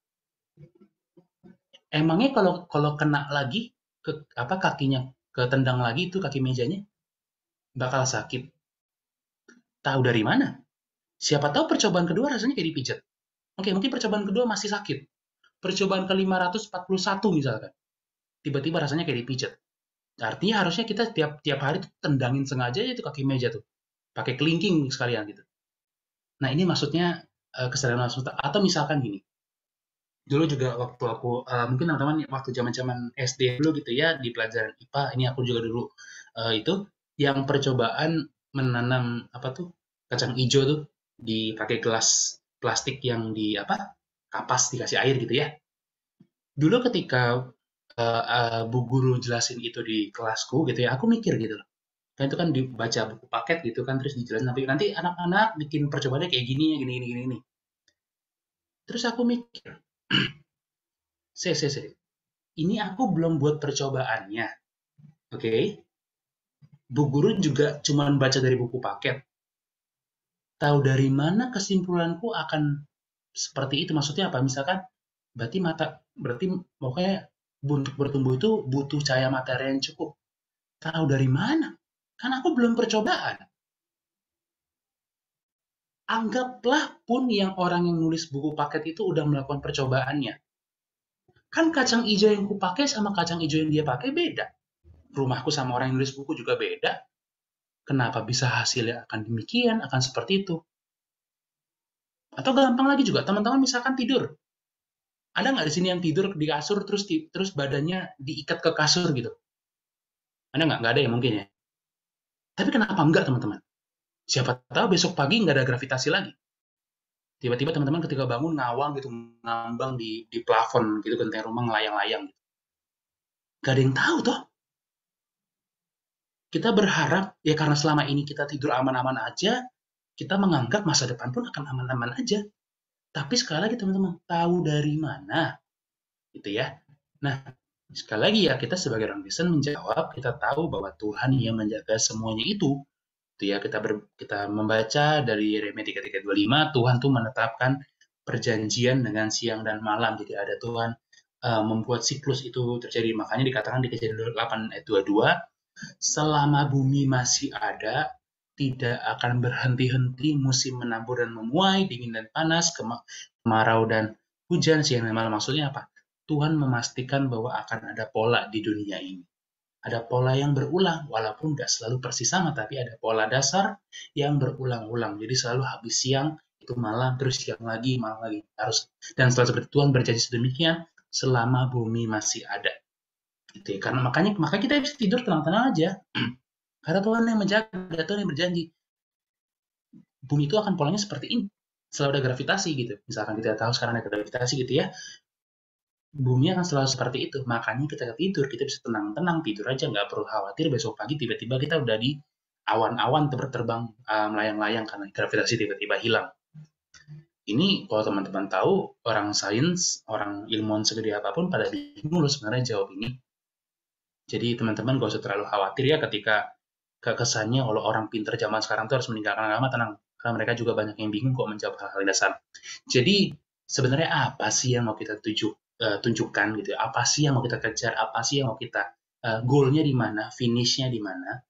Emangnya kalau kalau kena lagi ke apa kakinya ketendang lagi itu kaki mejanya bakal sakit? Tahu dari mana? Siapa tahu percobaan kedua rasanya kayak dipijat. Oke, mungkin percobaan kedua masih sakit. Percobaan ke 541 misalkan. Tiba-tiba rasanya kayak dipijat. Artinya harusnya kita tiap tiap hari tuh tendangin sengaja itu kaki meja tuh. Pakai kelingking sekalian gitu. Nah, ini maksudnya kesadaran langsung. Atau misalkan gini, dulu juga waktu aku mungkin teman-teman waktu zaman-zaman SD dulu gitu ya, di pelajaran IPA ini aku juga dulu itu yang percobaan menanam apa tuh kacang hijau tuh dipakai gelas plastik yang di apa kapas dikasih air gitu ya. Dulu ketika Bu Guru jelasin itu di kelasku gitu ya, aku mikir gitu loh. Kan itu kan dibaca buku paket gitu kan, terus dijelasin nanti anak-anak bikin percobaannya kayak gini ya, gini gini gini. Gini. Terus aku mikir, se ini aku belum buat percobaannya, oke? Okay? Bu Guru juga cuma baca dari buku paket. Tahu dari mana kesimpulanku akan seperti itu? Maksudnya apa? Misalkan, berarti pokoknya untuk bertumbuh itu butuh cahaya matahari yang cukup. Tahu dari mana? Kan aku belum percobaan. Anggaplah pun yang orang yang nulis buku paket itu udah melakukan percobaannya. Kan kacang hijau yang kupakai sama kacang hijau yang dia pakai beda. Rumahku sama orang yang nulis buku juga beda. Kenapa bisa hasilnya akan demikian, akan seperti itu? Atau gampang lagi juga, teman-teman misalkan tidur. Ada nggak di sini yang tidur di kasur terus badannya diikat ke kasur gitu? Ada nggak? Nggak ada ya mungkin ya. Tapi kenapa enggak teman-teman? Siapa tahu besok pagi nggak ada gravitasi lagi. Tiba-tiba teman-teman ketika bangun ngawang gitu, ngambang di plafon gitu, genteng rumah ngelayang-layang gitu. Gak ada yang tahu toh. Kita berharap, ya karena selama ini kita tidur aman-aman aja, kita menganggap masa depan pun akan aman-aman aja. Tapi sekali lagi teman-teman, tahu dari mana? Gitu ya. Nah, sekali lagi ya, kita sebagai orang Kristen menjawab, kita tahu bahwa Tuhan yang menjaga semuanya itu. Itu ya, kita membaca dari Yeremia 33:25, Tuhan tuh menetapkan perjanjian dengan siang dan malam. Jadi ada Tuhan membuat siklus itu terjadi. Makanya dikatakan di Kejadian 8 ayat 22, selama bumi masih ada, tidak akan berhenti-henti musim menabur dan menuai, dingin dan panas, kemarau dan hujan, siang dan malam. Maksudnya apa? Tuhan memastikan bahwa akan ada pola di dunia ini. Ada pola yang berulang, walaupun nggak selalu persis sama, tapi ada pola dasar yang berulang-ulang. Jadi selalu habis siang, itu malam, terus siang lagi, malam lagi. Dan setelah seperti Tuhan berjanji sedemikian, selama bumi masih ada. Gitu ya. Karena makanya kita bisa tidur tenang-tenang aja. Karena Tuhan yang menjaga, Tuhan yang berjanji. Bumi itu akan polanya seperti ini. Selalu ada gravitasi gitu. Misalkan kita tahu sekarang ada gravitasi gitu ya. Bumi akan selalu seperti itu. Makanya kita tidur, kita bisa tenang-tenang tidur aja, nggak perlu khawatir besok pagi tiba-tiba kita udah di awan-awan terbang melayang-layang karena gravitasi tiba-tiba hilang. Ini kalau teman-teman tahu, orang sains, orang ilmuwan segede apapun pada bingung loh sebenarnya jawab ini. Jadi teman-teman gak usah terlalu khawatir ya ketika kesannya kalau orang pinter zaman sekarang tuh harus meninggalkan agama, tenang. Karena mereka juga banyak yang bingung kok menjawab hal-hal dasar. Jadi sebenarnya apa sih yang mau kita tunjukkan gitu ya? Apa sih yang mau kita kejar? Apa sih yang mau kita goalnya di mana? Finishnya di mana?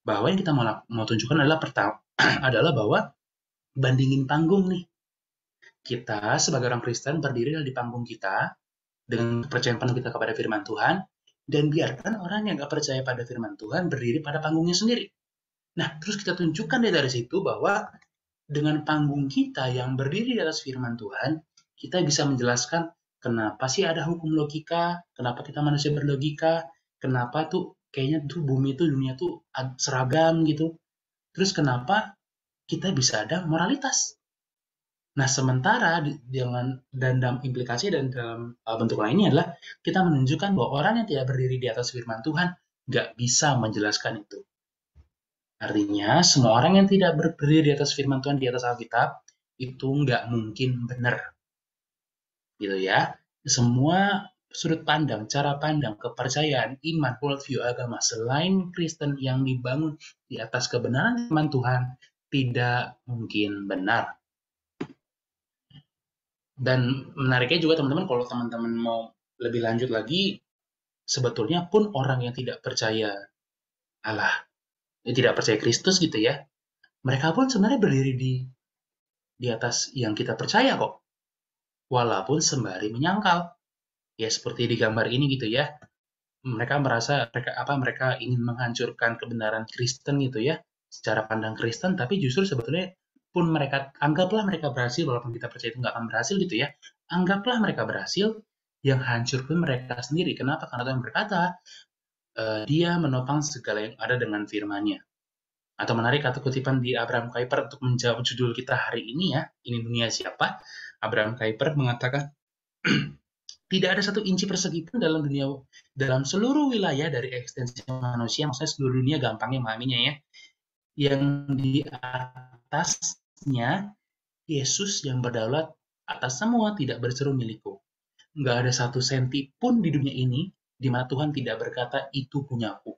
Bahwa yang kita mau tunjukkan adalah pertama adalah bahwa bandingin panggung nih. Kita sebagai orang Kristen berdiri di panggung kita dengan kepercayaan penuh kita kepada firman Tuhan, dan biarkan orang yang nggak percaya pada firman Tuhan berdiri pada panggungnya sendiri. Nah, terus kita tunjukkan dari situ bahwa dengan panggung kita yang berdiri di atas firman Tuhan, kita bisa menjelaskan kenapa sih ada hukum logika, kenapa kita manusia berlogika, kenapa tuh kayaknya tuh bumi tuh dunia tuh seragam gitu. Terus kenapa kita bisa ada moralitas. Nah, sementara dalam implikasi dan dalam bentuk lainnya adalah kita menunjukkan bahwa orang yang tidak berdiri di atas firman Tuhan nggak bisa menjelaskan itu. Artinya, semua orang yang tidak berdiri di atas firman Tuhan, di atas Alkitab, itu nggak mungkin benar. Gitu ya. Semua sudut pandang, cara pandang, kepercayaan, iman, worldview agama selain Kristen yang dibangun di atas kebenaran firman Tuhan tidak mungkin benar. Dan menariknya juga teman-teman, kalau teman-teman mau lebih lanjut lagi, sebetulnya pun orang yang tidak percaya Allah, tidak percaya Kristus gitu ya, mereka pun sebenarnya berdiri di atas yang kita percaya kok, walaupun sembari menyangkal. Ya seperti di gambar ini gitu ya, mereka merasa mereka ingin menghancurkan kebenaran Kristen gitu ya, secara pandang Kristen, tapi justru sebetulnya pun mereka anggaplah mereka berhasil, walaupun kita percaya itu nggak akan berhasil gitu ya, anggaplah mereka berhasil, yang hancur pun mereka sendiri. Kenapa? Karena Tuhan berkata, dia menopang segala yang ada dengan firman-Nya. Atau menarik kata kutipan di Abraham Kuyper untuk menjawab judul kita hari ini ya, ini dunia siapa? Abraham Kuyper mengatakan, tidak ada satu inci persegi pun dalam seluruh wilayah dari eksistensi manusia, maksudnya seluruh dunia gampangnya memahaminya ya, yang di atasnya Yesus yang berdaulat atas semua tidak berseru milikku. Nggak ada satu senti pun di dunia ini di mana Tuhan tidak berkata itu punyaku.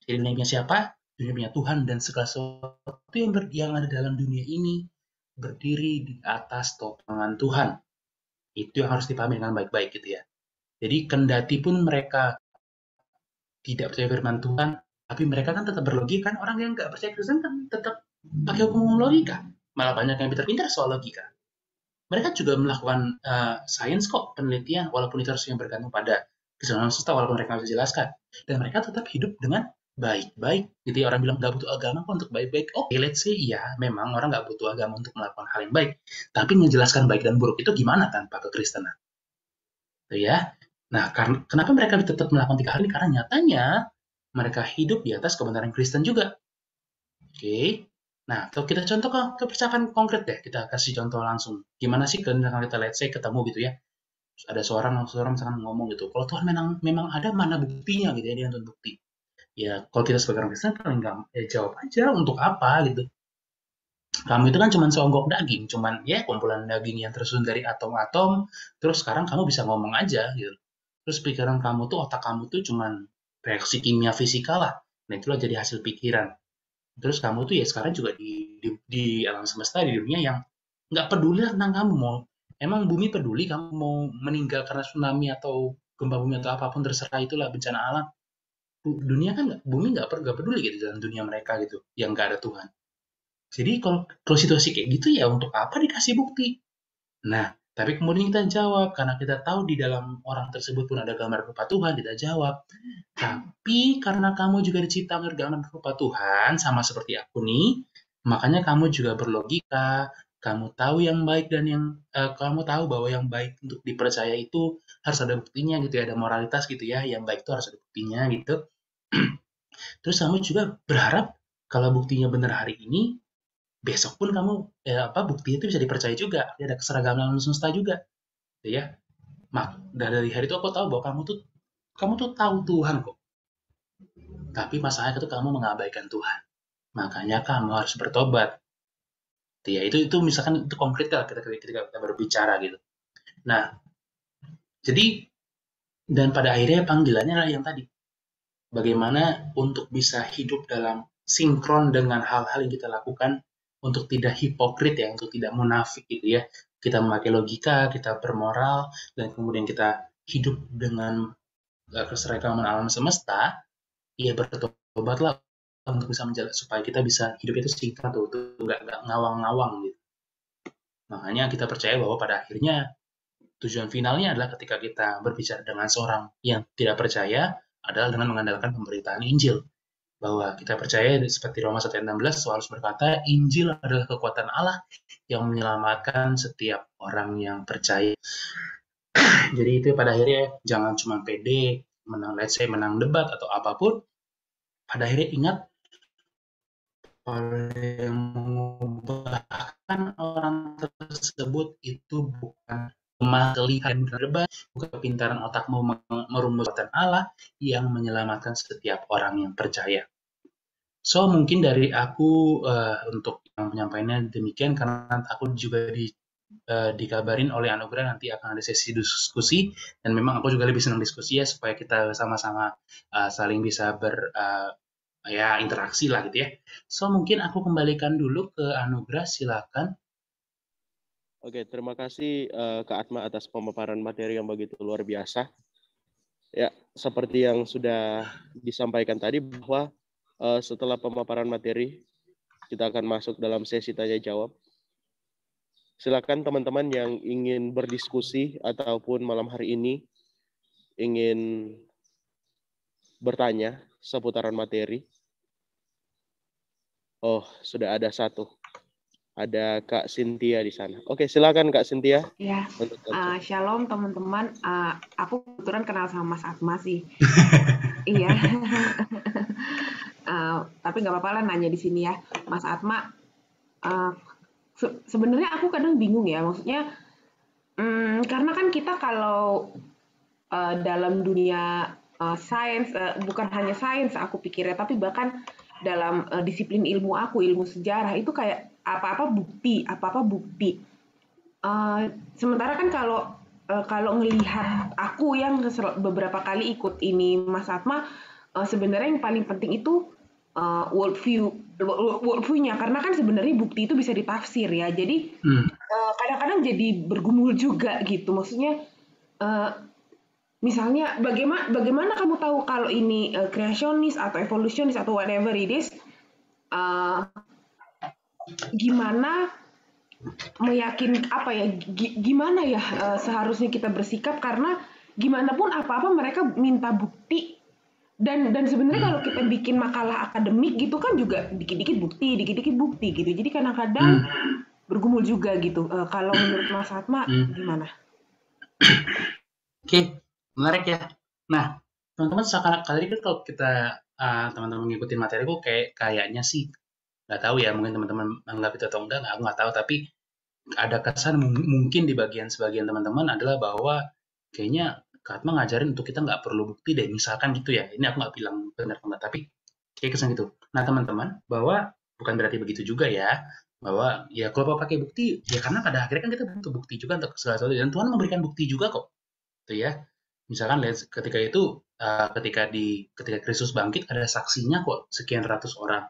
Jadi dunia punya siapa? Dunia punya Tuhan, dan segala sesuatu yang ada dalam dunia ini berdiri di atas topangan Tuhan. Itu yang harus dipahami dengan baik-baik gitu ya. Jadi kendati pun mereka tidak percaya firman Tuhan, tapi mereka kan tetap berlogika kan. Orang yang nggak percaya Kristen kan tetap pakai hukum logika. Malah banyak yang pintar-pintar soal logika. Mereka juga melakukan sains kok, penelitian, walaupun itu harus yang bergantung pada keseluruhan semesta, walaupun mereka bisa jelaskan. Dan mereka tetap hidup dengan baik-baik. Jadi orang bilang nggak butuh agama kok untuk baik-baik. Oke, let's say iya, memang orang nggak butuh agama untuk melakukan hal yang baik. Tapi menjelaskan baik dan buruk itu gimana tanpa kekristenan? Gitu ya. Nah, kenapa mereka tetap melakukan 3 hal ini? Karena nyatanya mereka hidup di atas kebenaran Kristen juga. Oke. Nah, kalau kita contoh ke percakapan konkret deh, kita kasih contoh langsung. Gimana sih kalau kita let's say ketemu gitu ya, Terus ada seorang misalkan ngomong gitu, kalau Tuhan memang ada, mana buktinya gitu ya, dia nuntut bukti. Ya kalau kita sebagai orang Kristen paling gampang ya jawab aja, untuk apa gitu. Kamu itu kan cuma seonggok daging, cuman ya kumpulan daging yang tersusun dari atom-atom, terus sekarang kamu bisa ngomong aja gitu. Terus pikiran kamu tuh, otak kamu tuh cuman reaksi kimia fisika lah. Nah itulah jadi hasil pikiran. Terus kamu tuh ya sekarang juga di alam semesta, di dunia yang nggak peduli tentang kamu mau, emang bumi peduli kamu mau meninggal karena tsunami atau gempa bumi atau apapun, terserah, itulah bencana alam. Dunia kan bumi nggak peduli gitu dalam dunia mereka gitu, yang nggak ada Tuhan. Jadi kalau situasi kayak gitu ya untuk apa dikasih bukti? Nah, tapi kemudian kita jawab, karena kita tahu di dalam orang tersebut pun ada gambar rupa Tuhan, kita jawab. Tapi karena kamu juga diciptakan dengan rupa Tuhan, sama seperti aku nih, makanya kamu juga berlogika, kamu tahu yang baik dan kamu tahu bahwa yang baik untuk dipercaya itu harus ada buktinya gitu ya, ada moralitas gitu ya, yang baik itu harus ada buktinya gitu. Terus kamu juga berharap kalau buktinya benar hari ini, besok pun kamu bukti itu bisa dipercaya juga, ada keseragaman alam semesta juga, gitu ya. Dari hari itu aku tahu bahwa kamu tuh tahu Tuhan kok, tapi masalahnya itu kamu mengabaikan Tuhan. Makanya kamu harus bertobat. Ya itu misalkan itu konkret lah ketika kita berbicara gitu. Nah, jadi dan pada akhirnya panggilannya adalah yang tadi. Bagaimana untuk bisa hidup dalam sinkron dengan hal-hal yang kita lakukan, untuk tidak hipokrit ya, untuk tidak munafik gitu ya. Kita memakai logika, kita bermoral, dan kemudian kita hidup dengan keseragaman alam semesta, ya bertobatlah untuk bisa menjaga supaya kita bisa hidup itu sinkron tuh nggak ngawang-ngawang gitu. Makanya kita percaya bahwa pada akhirnya tujuan finalnya adalah ketika kita berbicara dengan seorang yang tidak percaya adalah dengan mengandalkan pemberitaan Injil. Bahwa kita percaya seperti Roma 1 ayat 16, Paulus berkata, Injil adalah kekuatan Allah yang menyelamatkan setiap orang yang percaya. Jadi itu pada akhirnya jangan cuma pede menang, let's say menang debat atau apapun. Pada akhirnya ingat, yang mengubahkan orang tersebut itu bukan kelihan debat, bukan kepintaran otakmu merumuskan Allah yang menyelamatkan setiap orang yang percaya. So mungkin dari aku untuk yang penyampaiannya demikian, karena aku juga dikabarin oleh Anugerah nanti akan ada sesi diskusi, dan memang aku juga lebih senang diskusi ya, supaya kita sama-sama saling bisa interaksi lah gitu ya. So mungkin aku kembalikan dulu ke Anugerah, silakan. Oke, terima kasih Kak Atma atas pemaparan materi yang begitu luar biasa. Ya, seperti yang sudah disampaikan tadi bahwa setelah pemaparan materi kita akan masuk dalam sesi tanya jawab. Silakan teman-teman yang ingin berdiskusi ataupun malam hari ini ingin bertanya seputaran materi. Oh, sudah ada satu. Ada Kak Cynthia di sana. Oke, silakan Kak Cynthia. Ya, shalom teman-teman. Aku kebetulan kenal sama Mas Atma sih. Iya. Tapi nggak apa-apa lah nanya di sini ya, Mas Atma. Sebenarnya aku kadang bingung ya, maksudnya karena kan kita kalau dalam dunia sains, bukan hanya sains aku pikirnya, tapi bahkan dalam disiplin ilmu aku, ilmu sejarah, itu kayak apa-apa bukti. Sementara kan kalau ngelihat aku yang beberapa kali ikut ini Mas Atma, sebenarnya yang paling penting itu worldview-nya, karena kan sebenarnya bukti itu bisa ditafsir ya. Jadi kadang-kadang jadi bergumul juga gitu. Maksudnya misalnya bagaimana kamu tahu kalau ini kreasionis atau evolusionis atau whatever it is, gimana gimana ya seharusnya kita bersikap, karena gimana pun apa-apa mereka minta bukti, dan sebenarnya kalau kita bikin makalah akademik gitu kan juga dikit-dikit bukti gitu, jadi kadang-kadang bergumul juga gitu. Kalau menurut Mas Atma gimana? Oke, menarik ya. Nah, teman-teman sekarang kali ini kalau kita teman-teman ngikutin materiku kayaknya sih nggak tahu ya, mungkin teman-teman anggap itu atau enggak, aku nggak tahu, tapi ada kesan mungkin di sebagian teman-teman adalah bahwa kayaknya Kak Atma ngajarin untuk kita nggak perlu bukti deh, misalkan gitu ya. Ini aku nggak bilang benar atau nggak, tapi kayak kesan gitu. Nah teman-teman, bahwa bukan berarti begitu juga ya, bahwa ya kalau mau pakai bukti, ya karena pada akhirnya kan kita butuh bukti juga untuk segala sesuatu, dan Tuhan memberikan bukti juga kok, gitu ya. Misalkan lihat ketika itu, ketika Kristus bangkit ada saksinya kok sekian ratus orang,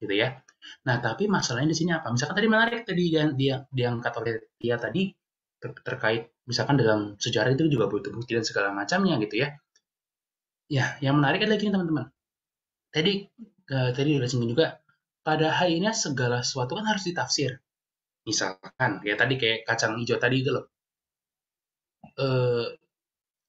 gitu ya. Nah, tapi masalahnya di sini apa? Misalkan tadi menarik tadi yang dia diangkat oleh dia tadi terkait misalkan dalam sejarah itu juga butuh bukti dan segala macamnya gitu ya. Ya, yang menarik adalah gini teman-teman. Tadi udah singgung juga, pada akhirnya segala sesuatu kan harus ditafsir. Misalkan ya tadi kayak kacang hijau tadi itu loh.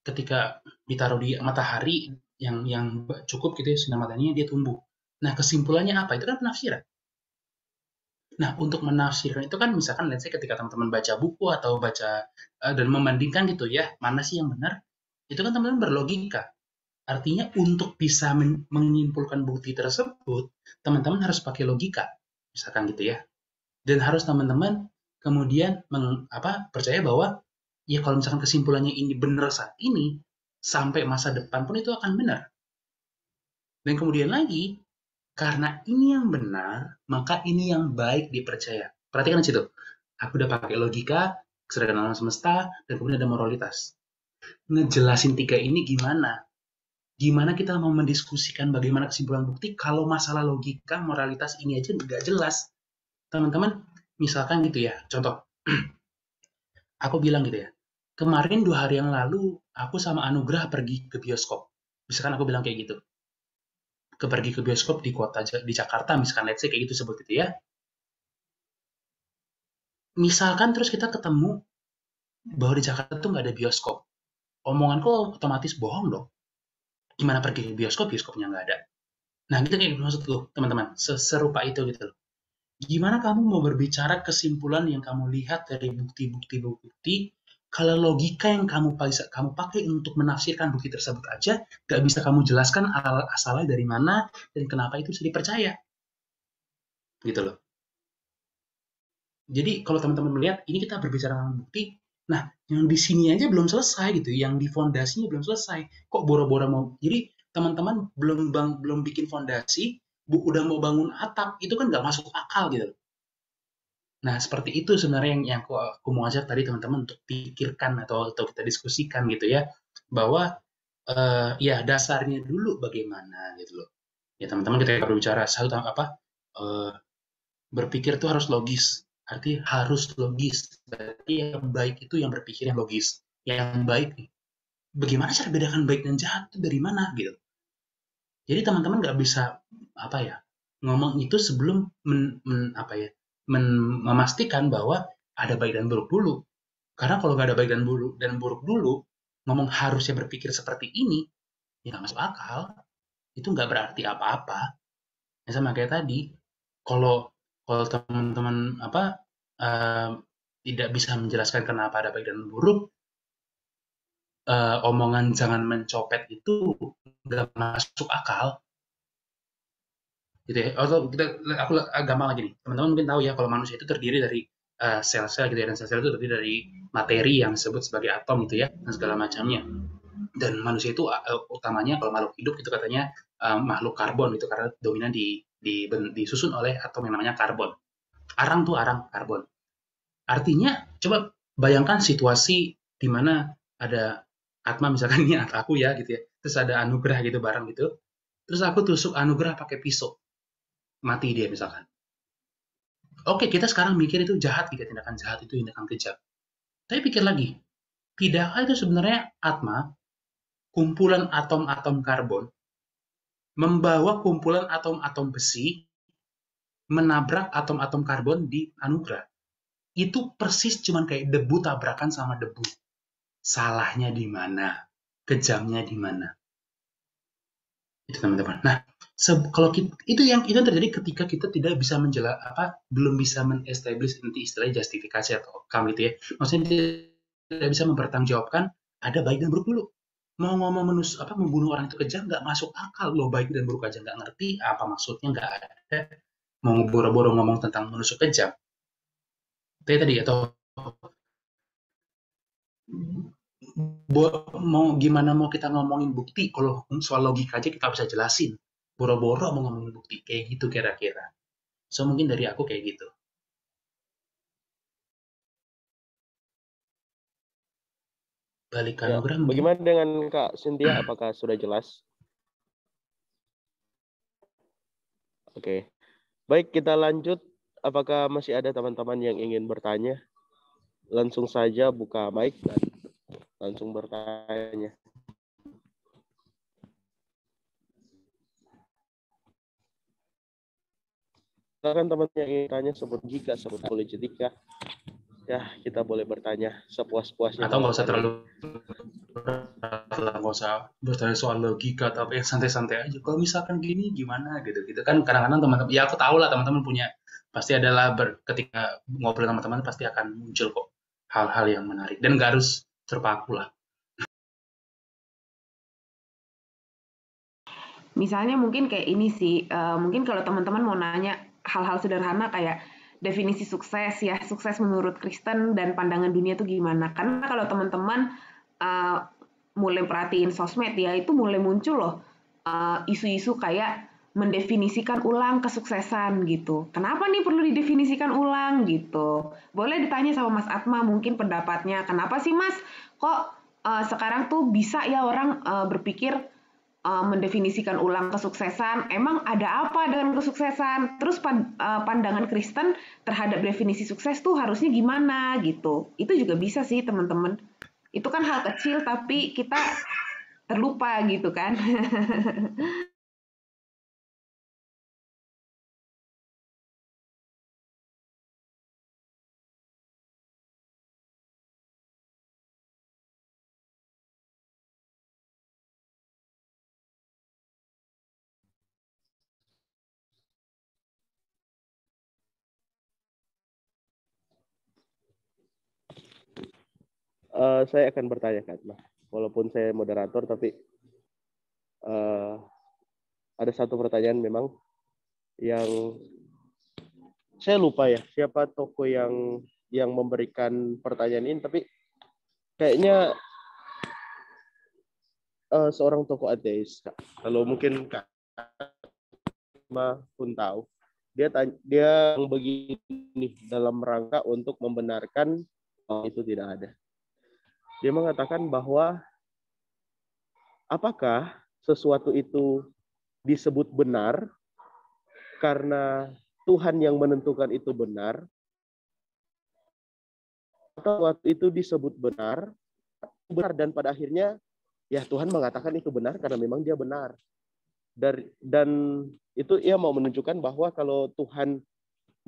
Ketika ditaruh di matahari yang cukup gitu ya sinar mataharinya, dia tumbuh. Nah, kesimpulannya apa? Itu kan penafsiran. Nah, untuk menafsirkan itu kan misalkan let's say ketika teman-teman baca buku atau baca dan membandingkan gitu ya, mana sih yang benar? Itu kan teman-teman berlogika. Artinya untuk bisa menyimpulkan bukti tersebut, teman-teman harus pakai logika. Misalkan gitu ya. Dan harus teman-teman kemudian percaya bahwa ya kalau misalkan kesimpulannya ini benar saat ini, sampai masa depan pun itu akan benar. Dan kemudian lagi, karena ini yang benar, maka ini yang baik dipercaya. Perhatikan di situ. Aku udah pakai logika, kesadaran alam semesta, dan kemudian ada moralitas. Ngejelasin tiga ini gimana? Gimana kita mau mendiskusikan bagaimana kesimpulan bukti kalau masalah logika, moralitas ini aja nggak jelas. Teman-teman, misalkan gitu ya, contoh. Aku bilang gitu ya, kemarin 2 hari yang lalu, aku sama Anugrah pergi ke bioskop. Misalkan aku bilang kayak gitu. Pergi ke bioskop di kota di Jakarta, misalkan let's say kayak gitu sebut gitu ya. Misalkan terus kita ketemu bahwa di Jakarta tuh nggak ada bioskop. Omonganku otomatis bohong dong. Gimana pergi ke bioskop, bioskopnya nggak ada. Nah, gitu kayak maksud tuh, teman-teman. Serupa itu gitu loh. Gimana kamu mau berbicara kesimpulan yang kamu lihat dari bukti-bukti kalau logika yang kamu pakai untuk menafsirkan bukti tersebut aja nggak bisa kamu jelaskan asalnya dari mana dan kenapa itu bisa dipercaya, gitu loh. Jadi kalau teman-teman melihat ini kita berbicara tentang bukti, nah yang di sini aja belum selesai gitu, yang di fondasinya belum selesai, kok boro-boro mau. Jadi teman-teman belum bikin fondasi, udah mau bangun atap, itu kan nggak masuk akal gitu. Nah, seperti itu sebenarnya yang aku mau ajak tadi teman-teman untuk pikirkan atau kita diskusikan gitu ya, bahwa ya dasarnya dulu bagaimana gitu loh. Ya teman-teman kita berbicara satu berpikir itu harus logis. Arti harus logis. Berarti yang baik itu yang berpikir yang logis. Yang baik nih. Bagaimana cara bedakan baik dan jahat itu dari mana gitu. Jadi teman-teman nggak bisa ngomong itu sebelum memastikan bahwa ada baik dan buruk dulu. Karena kalau nggak ada baik dan buruk dulu, ngomong harusnya berpikir seperti ini, ya nggak masuk akal. Itu nggak berarti apa-apa. Ya sama kayak tadi, kalau teman-teman tidak bisa menjelaskan kenapa ada baik dan buruk, omongan jangan mencopet itu nggak masuk akal. Gitu ya. Atau aku gampang lagi nih. Teman-teman mungkin tahu ya kalau manusia itu terdiri dari sel-sel gitu ya, dan sel-sel itu terdiri dari materi yang disebut sebagai atom gitu ya, dan segala macamnya. Dan manusia itu utamanya kalau makhluk hidup itu katanya makhluk karbon itu karena dominan disusun oleh atom yang namanya karbon. Arang tuh arang karbon. Artinya coba bayangkan situasi di mana ada Atma misalkan ini aku ya gitu ya. Terus ada Anugrah gitu bareng gitu. Terus aku tusuk Anugrah pakai pisau. Mati dia misalkan. Oke, kita sekarang mikir itu jahat gitu, tindakan jahat itu tindakan kejam. Tapi pikir lagi, tidakkah itu sebenarnya Atma, kumpulan atom-atom karbon, membawa kumpulan atom-atom besi, menabrak atom-atom karbon di Anugrah. Itu persis cuman kayak debu tabrakan sama debu. Salahnya di mana? Kejamnya di mana? Itu teman-teman. Nah, kalau itu yang terjadi ketika kita tidak bisa belum bisa men-establish nanti istilahnya justifikasi atau outcome gitu ya. Maksudnya tidak bisa mempertanggungjawabkan ada baik dan buruk dulu. Mau ngomong membunuh orang itu kejam nggak masuk akal. Lo baik dan buruk aja nggak ngerti apa maksudnya, nggak ada. Mau boro-boro ngomong tentang menusuk kejam. Tadi atau mau gimana mau kita ngomongin bukti kalau soal logika aja kita bisa jelasin. Boro-boro mau ngomongin bukti kayak gitu kira-kira. So mungkin dari aku kayak gitu. Balik ke Ya, anugerah mungkin. bagaimana dengan Kak Cynthia? Apakah sudah jelas? Oke. Baik, kita lanjut. Apakah masih ada teman-teman yang ingin bertanya? Langsung saja buka mic dan langsung bertanya. Silakan teman yang ingin tanya sebut jika, sebut politika. Ya, kita boleh bertanya sepuas-puasnya Atau malam nggak usah hari ini. terlalu nggak usah bertanya soal logika tapi yang santai-santai aja. Kalau misalkan gini gimana gitu gitu kan kadang-kadang teman-teman ya aku tahu lah teman-teman punya pasti adalah ketika ngobrol sama teman pasti akan muncul kok hal-hal yang menarik dan nggak harus terpaku lah. Misalnya mungkin kayak ini sih, mungkin kalau teman-teman mau nanya hal-hal sederhana kayak definisi sukses ya, sukses menurut Kristen dan pandangan dunia itu gimana? Karena kalau teman-teman mulai perhatiin sosmed ya, itu mulai muncul loh isu-isu kayak mendefinisikan ulang kesuksesan gitu. Kenapa nih perlu didefinisikan ulang gitu? Boleh ditanya sama Mas Atma mungkin pendapatnya. Kenapa sih Mas kok sekarang tuh bisa ya orang berpikir mendefinisikan ulang kesuksesan, emang ada apa dengan kesuksesan? Terus pandangan Kristen terhadap definisi sukses tuh harusnya gimana gitu. Itu juga bisa sih teman-teman. Itu kan hal kecil tapi kita terlupa gitu kan. Saya akan bertanya, Kak Atma. Walaupun saya moderator, tapi ada satu pertanyaan memang yang saya lupa ya siapa toko yang memberikan pertanyaan ini, tapi kayaknya seorang tokoh ateis, Kak. Kalau mungkin Kak Atma pun tahu, dia begini dalam rangka untuk membenarkan bahwa itu tidak ada. Dia mengatakan bahwa apakah sesuatu itu disebut benar karena Tuhan yang menentukan itu benar, atau sesuatu itu disebut benar dan pada akhirnya ya Tuhan mengatakan itu benar karena memang dia benar. Dan itu ia mau menunjukkan bahwa kalau Tuhan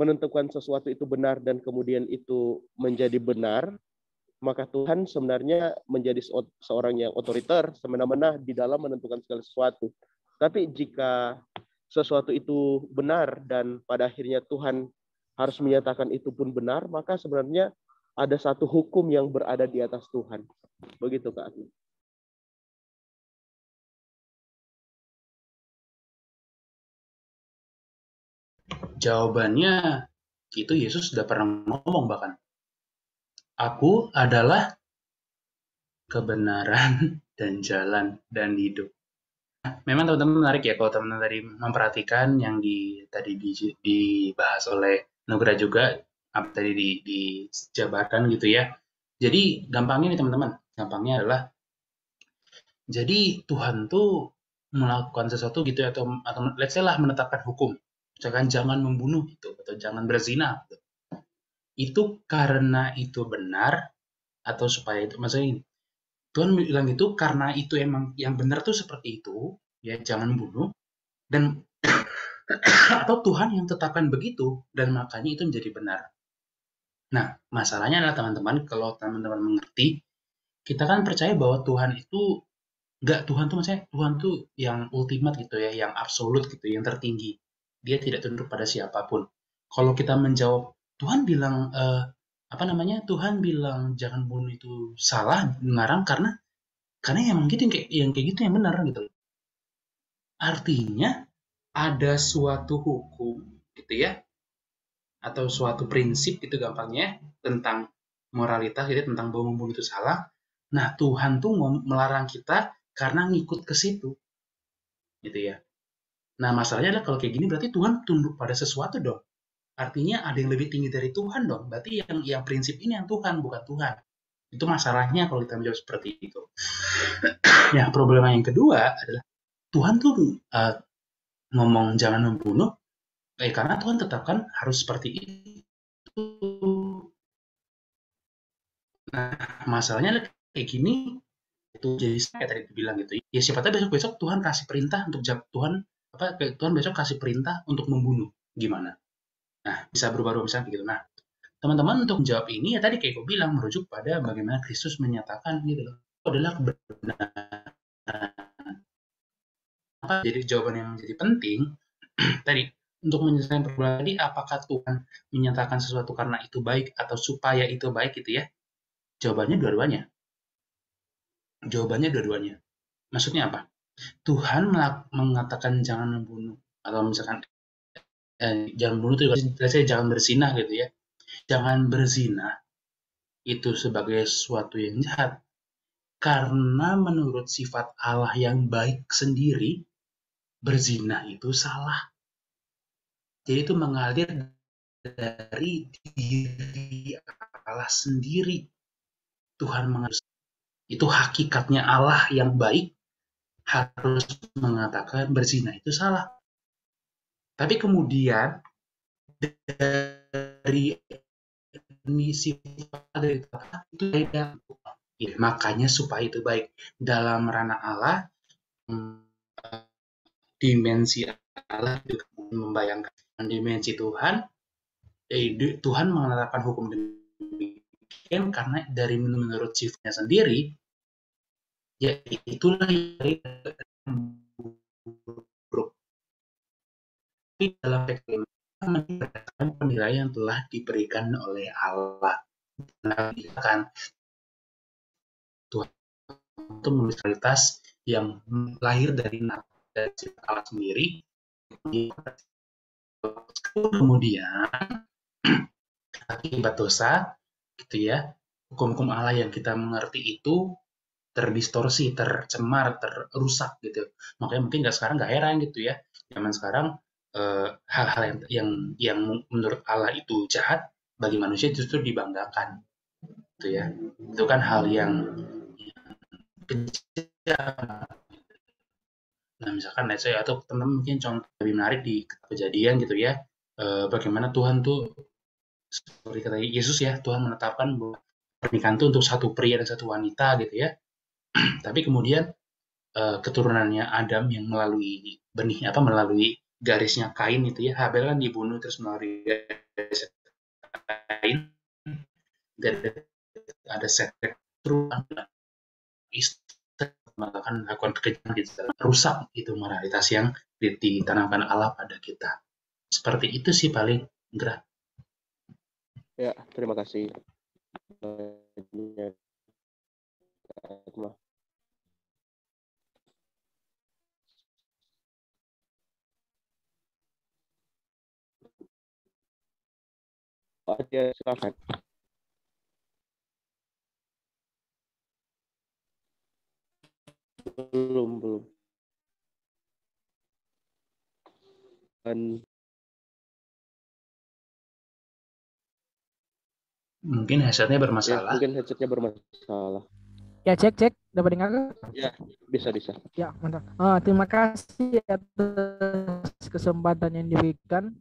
menentukan sesuatu itu benar dan kemudian itu menjadi benar, maka Tuhan sebenarnya menjadi seorang yang otoriter semena-mena di dalam menentukan segala sesuatu. Tapi jika sesuatu itu benar dan pada akhirnya Tuhan harus menyatakan itu pun benar, maka sebenarnya ada satu hukum yang berada di atas Tuhan. Begitu, Kak Atma. Jawabannya itu Yesus sudah pernah ngomong bahkan aku adalah kebenaran dan jalan dan hidup. Memang teman-teman menarik ya kalau teman-teman tadi memperhatikan yang dibahas oleh Nugra juga apa tadi dijabarkan gitu ya. Jadi gampangnya nih teman-teman, gampangnya adalah jadi Tuhan tuh melakukan sesuatu gitu ya, atau let's say lah menetapkan hukum, misalkan jangan membunuh gitu atau jangan berzina gitu. Itu karena itu benar atau supaya itu maksudnya ini, Tuhan bilang itu karena itu emang yang benar tuh seperti itu ya jangan bunuh dan atau Tuhan yang tetapkan begitu dan makanya itu menjadi benar. Nah, masalahnya adalah teman-teman, kalau teman-teman mengerti, kita kan percaya bahwa Tuhan itu nggak Tuhan tuh maksudnya Tuhan tuh yang ultimate gitu ya, yang absolut gitu, yang tertinggi. Dia tidak tunduk pada siapapun. Kalau kita menjawab Tuhan bilang apa namanya? Tuhan bilang jangan bunuh itu salah, ngarang karena emang gitu yang kayak gitu yang benar gitu. Artinya ada suatu hukum gitu ya atau suatu prinsip gitu gampangnya tentang moralitas gitu tentang bahwa membunuh itu salah Nah, Tuhan tuh melarang kita karena ngikut ke situ, gitu ya. Nah, masalahnya adalah kalau kayak gini berarti Tuhan tunduk pada sesuatu dong. Artinya ada yang lebih tinggi dari Tuhan dong. Berarti yang prinsip ini yang Tuhan, bukan Tuhan. Itu masalahnya kalau kita menjawab seperti itu. Ya, problema yang kedua adalah Tuhan tuh ngomong jangan membunuh, karena Tuhan tetapkan harus seperti itu. Nah, masalahnya adalah kayak gini, itu jadi kayak tadi bilang gitu. Ya siapa tahu besok-besok Tuhan kasih perintah untuk Tuhan besok kasih perintah untuk membunuh. Gimana? Nah, bisa berubah-ubah misalnya gitu. Nah, teman-teman untuk menjawab ini ya tadi kayak gue bilang merujuk pada bagaimana Kristus menyatakan gitu loh. Itu adalah kebenaran. Jadi jawaban yang menjadi penting tadi untuk menyelesaikan persoalan tadi apakah Tuhan menyatakan sesuatu karena itu baik atau supaya itu baik gitu ya? Jawabannya dua-duanya. Jawabannya dua-duanya. Maksudnya apa? Tuhan mengatakan jangan membunuh atau misalkan jangan bunuh itu saya jangan berzinah gitu ya. Jangan berzinah itu sebagai sesuatu yang jahat. Karena menurut sifat Allah yang baik sendiri, berzinah itu salah. Jadi itu mengalir dari diri Allah sendiri. Tuhan mengatakan itu hakikatnya Allah yang baik harus mengatakan berzina itu salah. Tapi kemudian dari sifat dari itu beda. Ya, makanya supaya itu baik dalam ranah Allah, dimensi Allah juga membayangkan dimensi Tuhan. Tuhan menetapkan hukum demikian karena dari menurut sifatnya sendiri, ya itulah yang buruk. Tapi dalam berdasarkan penilaian yang telah diberikan oleh Allah. Kan Tuhan itu memiliki kualitas yang lahir dari sifat Allah sendiri. Kemudian akibat dosa, gitu ya, hukum-hukum Allah yang kita mengerti itu terdistorsi, tercemar, terusak gitu. Makanya mungkin sekarang nggak heran gitu ya, zaman sekarang hal-hal yang menurut Allah itu jahat bagi manusia justru dibanggakan, gitu ya. Itu kan hal yang kejam. Nah, misalkan saya atau teman-teman mungkin contoh lebih menarik di Kejadian gitu ya, bagaimana Tuhan tuh seperti kata Yesus ya, Tuhan menetapkan bahwa pernikahan itu untuk satu pria dan satu wanita gitu ya. Tapi kemudian keturunannya Adam yang melalui melalui garisnya Kain itu ya, Habel kan dibunuh terus melalui garis Kain, dan ada setback terus melakukan kekejaman gitu, rusak itu moralitas yang ditanamkan Allah pada kita. Seperti itu sih paling, Gra. Ya, terima kasih. Silakan. Belum. Mungkin headsetnya bermasalah. Ya, mungkin headsetnya bermasalah. Ya, cek. Dapat dengar? Ya, bisa. Ya, mantap. Terima kasih atas kesempatan yang diberikan.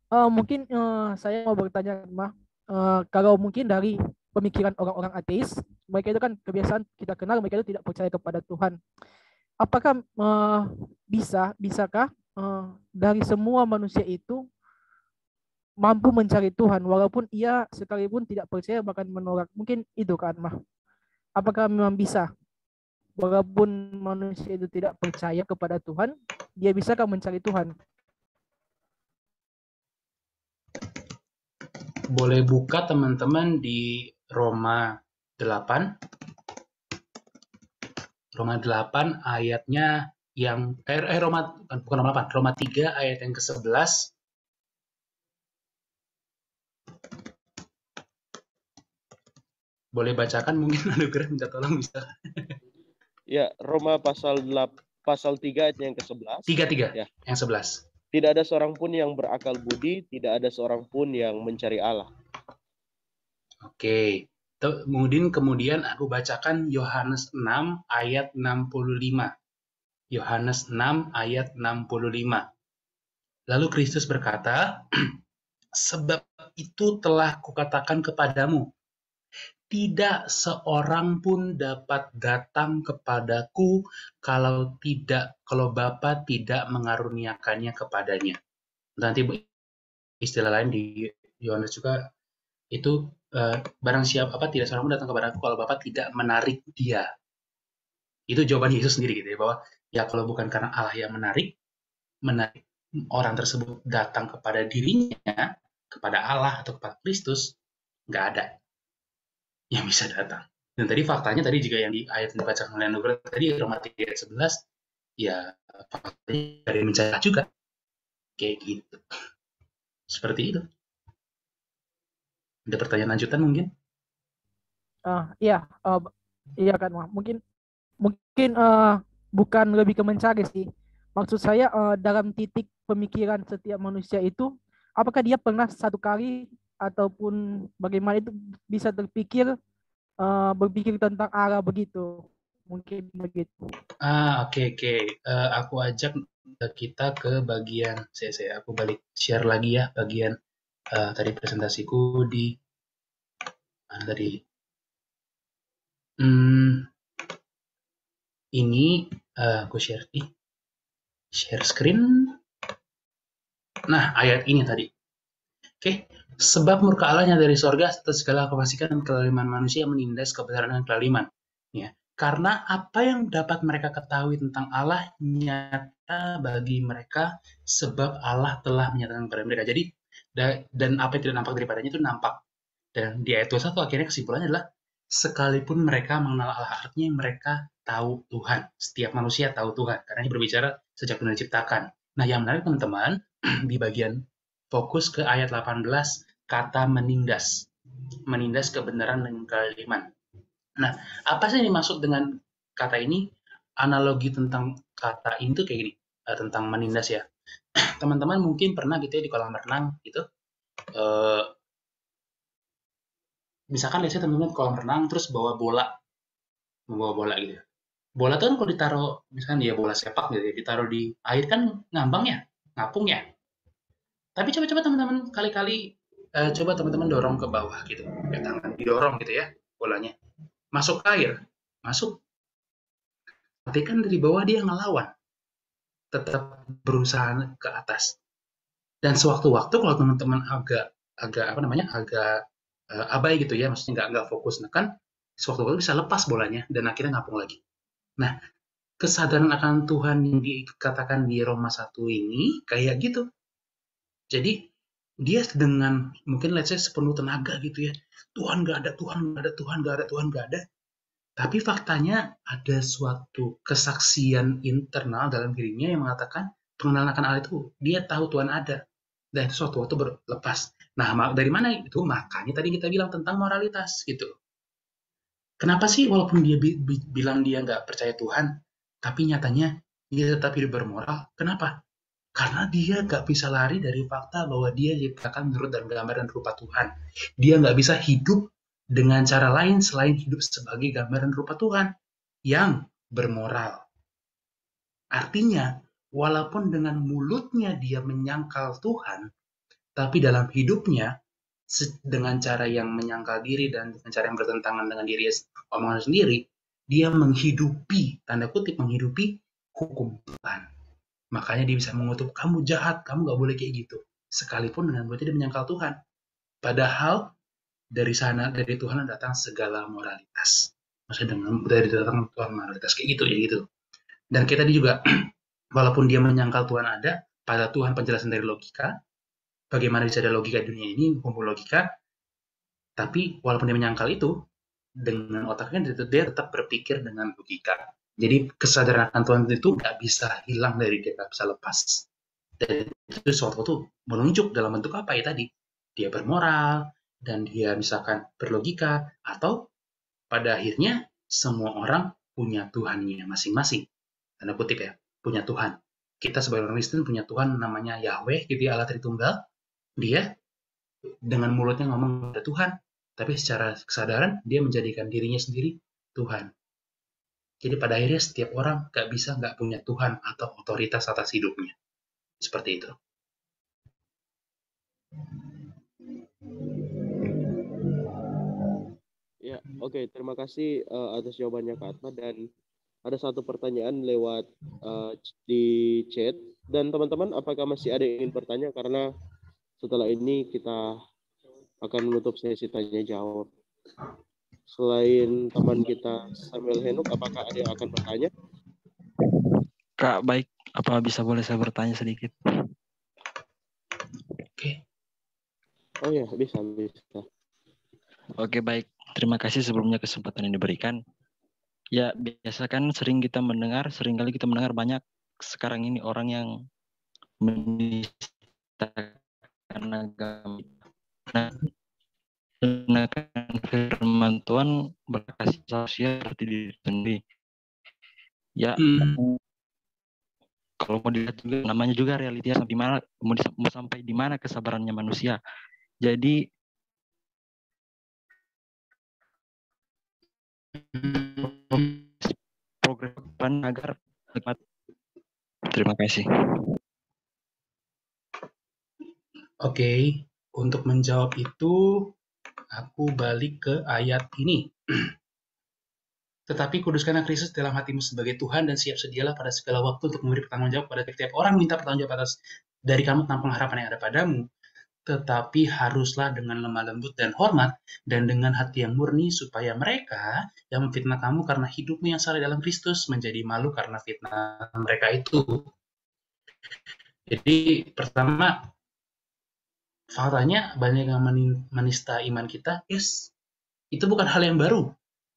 Mungkin saya mau bertanya, kalau mungkin dari pemikiran orang-orang ateis, mereka itu kan kebiasaan kita kenal, mereka itu tidak percaya kepada Tuhan. Apakah bisakah dari semua manusia itu mampu mencari Tuhan walaupun ia sekalipun tidak percaya bahkan menolak? Mungkin itu kan, apakah memang bisa walaupun manusia itu tidak percaya kepada Tuhan, dia bisakah mencari Tuhan? Boleh buka teman-teman di Roma 8. Roma 8 ayatnya yang Roma 3 ayat yang ke-11. Boleh bacakan mungkin Anugerah minta tolong bisa. Ya, Roma pasal 3 ayat yang ke-11. 3 Ya. yang 11. Tidak ada seorang pun yang berakal budi, tidak ada seorang pun yang mencari Allah. Oke. Kemudian aku bacakan Yohanes 6 ayat 65. Yohanes 6 ayat 65. Lalu Kristus berkata, sebab itu telah kukatakan kepadamu, tidak seorang pun dapat datang kepadaku kalau Bapa tidak mengaruniakannya kepadanya. Nanti istilah lain di Yohanes juga itu barang siapa tidak seorang pun datang kepadaku kalau Bapa tidak menarik dia. Itu jawaban Yesus sendiri gitu ya, bahwa ya kalau bukan karena Allah yang menarik orang tersebut datang kepada dirinya, kepada Allah atau kepada Kristus, nggak ada yang bisa datang. Dan tadi faktanya tadi juga yang di ayat yang dibacakan oleh Anugerah tadi Roma 3 ayat 11, ya faktanya dari mencari juga kayak gitu. Seperti itu. Ada pertanyaan lanjutan mungkin? Iya, iya kan, Mas. Mungkin bukan lebih ke mencari sih. Maksud saya dalam titik pemikiran setiap manusia itu, apakah dia pernah satu kali ataupun bagaimana itu bisa berpikir tentang Allah begitu? Mungkin begitu. Oke. Aku ajak kita ke bagian aku balik share lagi ya bagian tadi presentasiku di mana tadi. Ini aku share screen. Nah, ayat ini tadi. Oke. Sebab murka Allahnya dari sorga atas segala kefasikan dan kelaliman manusia menindas kebenaran dan kelaliman. Ya. Karena apa yang dapat mereka ketahui tentang Allah nyata bagi mereka sebab Allah telah menyatakan kepada mereka. Jadi, dan apa yang tidak nampak daripadanya itu nampak. Dan di ayat 21 akhirnya kesimpulannya adalah sekalipun mereka mengenal Allah, artinya mereka tahu Tuhan. Setiap manusia tahu Tuhan, karena ini berbicara sejak dunia diciptakan. Nah, yang menarik teman-teman, di bagian fokus ke ayat 18, kata menindas. Menindas kebenaran dan kelaliman. Nah, apa sih yang dimaksud dengan kata ini? Analogi tentang kata ini tuh kayak gini, tentang menindas ya. Teman-teman mungkin pernah gitu ya di kolam renang gitu, misalkan biasanya teman-teman kolam renang terus bawa bola gitu. Bola tuh kan kalau ditaruh, misalkan dia bola sepak gitu ya, ditaruh di air kan ngambang ya, ngapung ya. Tapi coba-coba teman-teman kali-kali coba teman-teman dorong ke bawah gitu, pakai tangan didorong gitu ya bolanya, masuk ke air, masuk. Tapi kan dari bawah dia ngelawan, tetap berusaha ke atas. Dan sewaktu-waktu kalau teman-teman agak abai gitu ya, maksudnya nggak fokus nekan, sewaktu-waktu bisa lepas bolanya dan akhirnya ngapung lagi. Nah, kesadaran akan Tuhan yang dikatakan di Roma 1 ini kayak gitu. Jadi dia dengan mungkin let's say sepenuh tenaga gitu ya, Tuhan nggak ada, Tuhan nggak ada, Tuhan nggak ada, Tuhan nggak ada. Tapi faktanya ada suatu kesaksian internal dalam dirinya yang mengatakan pengenalan akan Allah itu dia tahu Tuhan ada. Dan itu suatu waktu berlepas. Nah, dari mana itu? Makanya tadi kita bilang tentang moralitas gitu. Kenapa sih walaupun dia bilang dia nggak percaya Tuhan, tapi nyatanya dia tetap hidup bermoral? Kenapa? Karena dia nggak bisa lari dari fakta bahwa dia diciptakan menurut dan gambar dan rupa Tuhan. Dia nggak bisa hidup dengan cara lain selain hidup sebagai gambar dan rupa Tuhan yang bermoral. Artinya, walaupun dengan mulutnya dia menyangkal Tuhan, tapi dalam hidupnya dengan cara yang menyangkal diri dan dengan cara yang bertentangan dengan diri omongan sendiri, dia menghidupi, tanda kutip menghidupi hukum Tuhan. Makanya dia bisa mengutuk, kamu jahat, kamu gak boleh kayak gitu. Sekalipun dengan berarti dia menyangkal Tuhan. Padahal dari Tuhan datang segala moralitas. Maksudnya dari datang Tuhan moralitas kayak gitu ya gitu. Dan kita juga walaupun dia menyangkal Tuhan ada, pada Tuhan penjelasan dari logika, bagaimana bisa ada logika di dunia ini, kumpul logika, tapi walaupun dia menyangkal itu, dengan otaknya dia tetap berpikir dengan logika. Jadi kesadaran akan Tuhan itu nggak bisa hilang dari dia, nggak bisa lepas. Dan itu suatu waktu menunjuk dalam bentuk apa ya tadi? Dia bermoral, dan dia misalkan berlogika, atau pada akhirnya semua orang punya Tuhannya masing-masing. Tanda kutip ya, punya Tuhan. Kita sebagai orang Kristen punya Tuhan namanya Yahweh, gitu ya, Allah Tritunggal. Dia dengan mulutnya ngomong ada Tuhan, tapi secara kesadaran dia menjadikan dirinya sendiri Tuhan. Jadi pada akhirnya setiap orang gak bisa gak punya Tuhan atau otoritas atas hidupnya. Seperti itu. Ya, oke. Terima kasih atas jawabannya Kak Atma, dan ada satu pertanyaan lewat di chat. Dan teman-teman, apakah masih ada yang ingin bertanya? Karena setelah ini kita akan menutup sesi tanya jawab. Selain teman kita Samuel Henok, apakah ada yang akan bertanya? Kak, baik. Apa bisa boleh saya bertanya sedikit? Oke. Oh ya, bisa. Oke, baik. Terima kasih sebelumnya kesempatan yang diberikan. Ya, biasa kan seringkali kita mendengar banyak sekarang ini orang yang menistakan agama. Nah, menggunakan firman Tuhan berkasih sosial seperti diri sendiri. Ya, kalau mau dilihat juga namanya juga realitinya sampai mana, mau sampai di mana kesabarannya manusia. Jadi progres agar nikmat. Terima kasih. Oke, untuk menjawab itu aku balik ke ayat ini. Tetapi kuduskanlah Kristus dalam hatimu sebagai Tuhan dan siap sedialah pada segala waktu untuk memberi pertanggungjawab pada setiap orang minta pertanggungjawab atas dari kamu tentang pengharapan yang ada padamu. Tetapi haruslah dengan lemah lembut dan hormat dan dengan hati yang murni supaya mereka yang memfitnah kamu karena hidupmu yang salah dalam Kristus menjadi malu karena fitnah mereka itu. Jadi pertama, faktanya banyak yang menista iman kita. Yes, itu bukan hal yang baru.